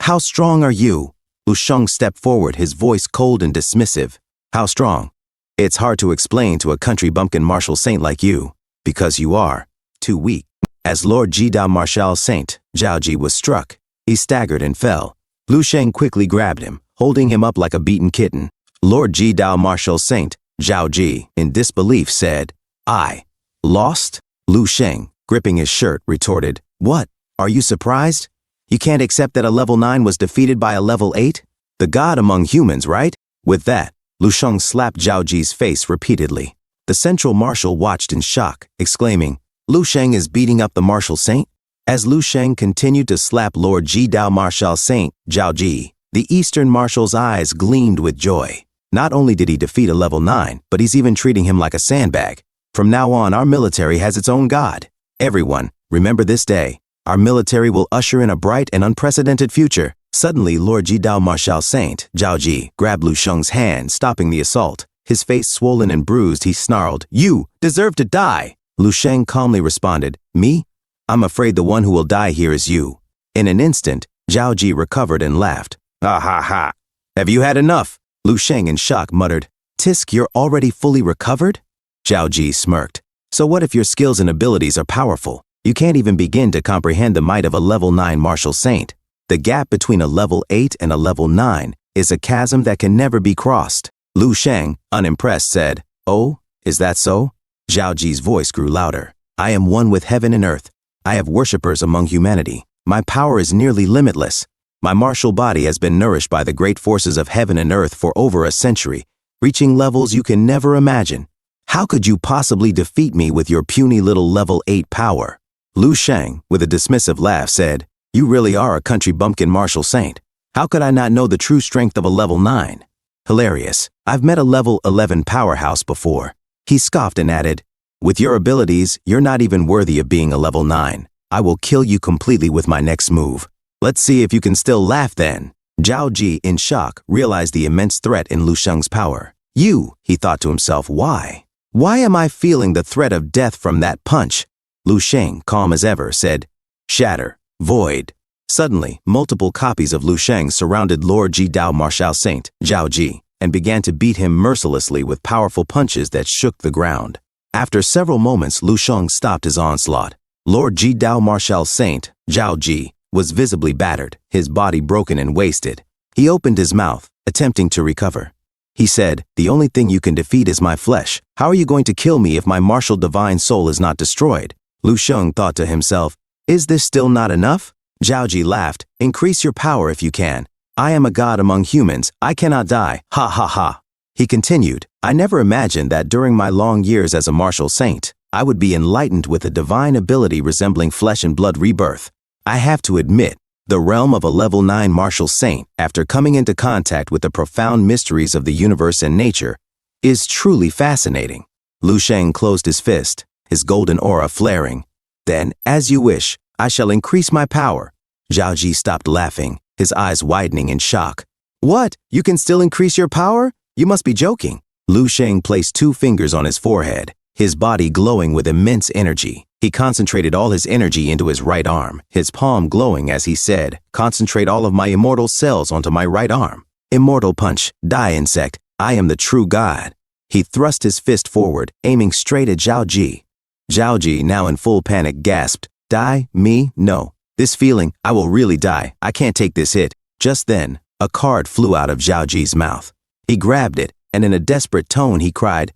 "How strong are you?" Lu Sheng stepped forward, his voice cold and dismissive. "How strong? It's hard to explain to a country bumpkin martial saint like you, because you are too weak." As Lord Ji Dao martial saint, Zhao Ji, was struck, he staggered and fell. Lu Sheng quickly grabbed him, holding him up like a beaten kitten. Lord Ji Dao martial saint, Zhao Ji, in disbelief said, "I lost?" Lu Sheng, gripping his shirt, retorted, "What? Are you surprised? You can't accept that a level 9 was defeated by a level 8? The god among humans, right?" With that, Lu Sheng slapped Zhao Ji's face repeatedly. The central marshal watched in shock, exclaiming, "Lu Sheng is beating up the martial saint?" As Lu Sheng continued to slap Lord Ji Dao martial saint, Zhao Ji, the Eastern marshal's eyes gleamed with joy. Not only did he defeat a level 9, but he's even treating him like a sandbag. From now on, our military has its own god. Everyone, remember this day. Our military will usher in a bright and unprecedented future. Suddenly, Lord Ji Dao martial saint, Zhao Ji, grabbed Lu Sheng's hand, stopping the assault. His face swollen and bruised, he snarled, "You deserve to die!" Lu Sheng calmly responded, "Me? I'm afraid the one who will die here is you." In an instant, Zhao Ji recovered and laughed. "Ha ha ha! Have you had enough?" Lu Sheng in shock muttered, "Tisk, you're already fully recovered?" Zhao Ji smirked. "So what if your skills and abilities are powerful? You can't even begin to comprehend the might of a level 9 martial saint. The gap between a level 8 and a level 9 is a chasm that can never be crossed." Lu Shang, unimpressed, said, "Oh, is that so?" Zhao Ji's voice grew louder. "I am one with heaven and earth. I have worshippers among humanity. My power is nearly limitless. My martial body has been nourished by the great forces of heaven and earth for over a century, reaching levels you can never imagine. How could you possibly defeat me with your puny little level 8 power?" Lu Shang, with a dismissive laugh, said, "You really are a country bumpkin martial saint. How could I not know the true strength of a level 9? Hilarious. I've met a level 11 powerhouse before." He scoffed and added, "With your abilities, you're not even worthy of being a level 9. I will kill you completely with my next move. Let's see if you can still laugh then." Zhao Ji, in shock, realized the immense threat in Lu Sheng's power. He thought to himself, why? Why am I feeling the threat of death from that punch? Lu Sheng, calm as ever, said, "Shatter, void." Suddenly, multiple copies of Lu Sheng surrounded Lord Ji Dao Martial Saint, Zhao Ji, and began to beat him mercilessly with powerful punches that shook the ground. After several moments, Lu Sheng stopped his onslaught. Lord Ji Dao Martial Saint, Zhao Ji, was visibly battered, his body broken and wasted. He opened his mouth, attempting to recover. He said, "The only thing you can defeat is my flesh. How are you going to kill me if my martial divine soul is not destroyed?" Lu Sheng thought to himself, "Is this still not enough?" Zhao Ji laughed, "Increase your power if you can. I am a god among humans. I cannot die. Ha ha ha." He continued, "I never imagined that during my long years as a martial saint, I would be enlightened with a divine ability resembling flesh and blood rebirth. I have to admit, the realm of a level 9 martial saint, after coming into contact with the profound mysteries of the universe and nature, is truly fascinating." Lu Sheng closed his fist, his golden aura flaring. "Then, as you wish, I shall increase my power." Zhao Ji stopped laughing, his eyes widening in shock. "What? You can still increase your power? You must be joking." Lu Sheng placed 2 fingers on his forehead, his body glowing with immense energy. He concentrated all his energy into his right arm, his palm glowing as he said, "Concentrate all of my immortal cells onto my right arm. Immortal punch, die insect, I am the true god." He thrust his fist forward, aiming straight at Zhao Ji. Zhao Ji, now in full panic, gasped, "Die? Me? No. This feeling, I will really die. I can't take this hit." Just then, a card flew out of Zhao Ji's mouth. He grabbed it, and in a desperate tone he cried,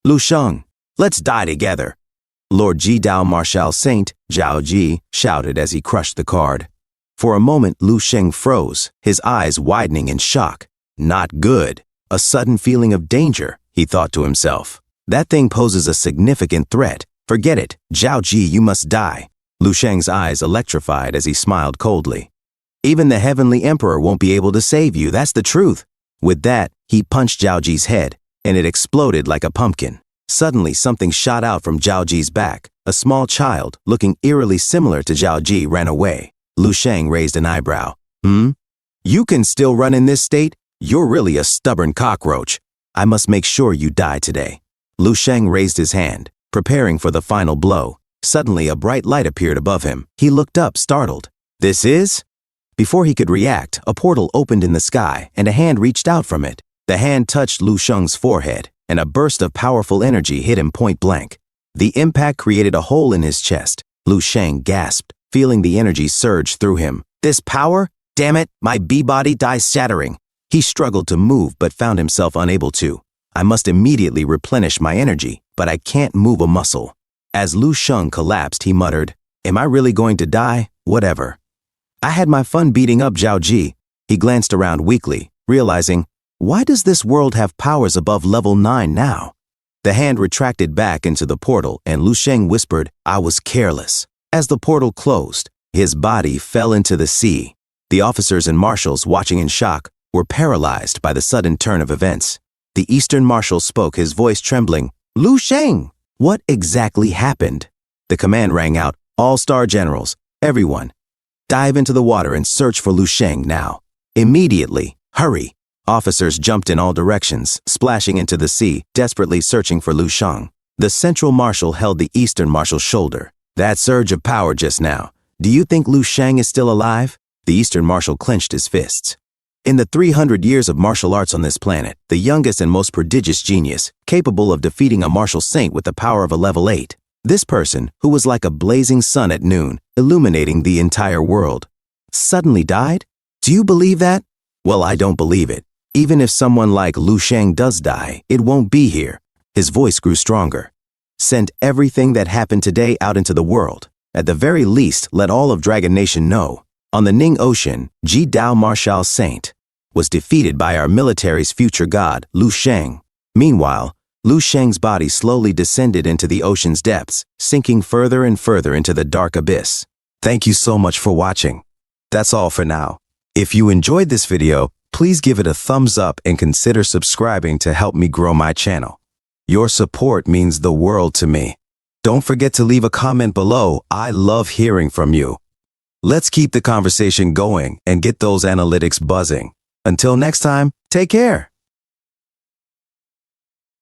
"Lu Sheng, let's die together." Lord Ji Dao Martial Saint, Zhao Ji, shouted as he crushed the card. For a moment, Lu Sheng froze, his eyes widening in shock. Not good. A sudden feeling of danger, he thought to himself. That thing poses a significant threat. Forget it. Zhao Ji, you must die. Lu Sheng's eyes electrified as he smiled coldly. Even the Heavenly Emperor won't be able to save you, that's the truth. With that, he punched Zhao Ji's head, and it exploded like a pumpkin. Suddenly, something shot out from Zhao Ji's back. A small child, looking eerily similar to Zhao Ji, ran away. Lu Sheng raised an eyebrow. You can still run in this state? You're really a stubborn cockroach. I must make sure you die today." Lu Sheng raised his hand, preparing for the final blow. Suddenly, a bright light appeared above him. He looked up, startled. "This is?" Before he could react, a portal opened in the sky, and a hand reached out from it. The hand touched Lu Sheng's forehead, and a burst of powerful energy hit him point blank. The impact created a hole in his chest. Lu Sheng gasped, feeling the energy surge through him. "This power? Damn it, my B-body dies shattering." He struggled to move but found himself unable to. "I must immediately replenish my energy, but I can't move a muscle." As Lu Sheng collapsed, he muttered, "Am I really going to die? Whatever. I had my fun beating up Zhao Ji." He glanced around weakly, realizing, why does this world have powers above level 9 now? The hand retracted back into the portal and Lu Sheng whispered, "I was careless." As the portal closed, his body fell into the sea. The officers and marshals, watching in shock, were paralyzed by the sudden turn of events. The Eastern Marshal spoke, his voice trembling. "Lu Sheng, what exactly happened?" The command rang out, "All star generals, everyone, dive into the water and search for Lu Sheng now. Immediately, hurry." Officers jumped in all directions, splashing into the sea, desperately searching for Lu Sheng. The Central Marshal held the Eastern Marshal's shoulder. "That surge of power just now. Do you think Lu Sheng is still alive?" The Eastern Marshal clenched his fists. "In the 300 years of martial arts on this planet, the youngest and most prodigious genius, capable of defeating a martial saint with the power of a level 8. This person, who was like a blazing sun at noon, illuminating the entire world, suddenly died? Do you believe that? Well, I don't believe it. Even if someone like Lu Shang does die, it won't be here. His voice grew stronger. Send everything that happened today out into the world. At the very least, let all of Dragon Nation know. On the Ning Ocean, Ji Dao Marshal Saint was defeated by our military's future god, Lu Shang. Meanwhile, Lu Shang's body slowly descended into the ocean's depths, sinking further and further into the dark abyss. Thank you so much for watching. That's all for now. If you enjoyed this video, please give it a thumbs up and consider subscribing to help me grow my channel. Your support means the world to me. Don't forget to leave a comment below. I love hearing from you. Let's keep the conversation going and get those analytics buzzing. Until next time, take care.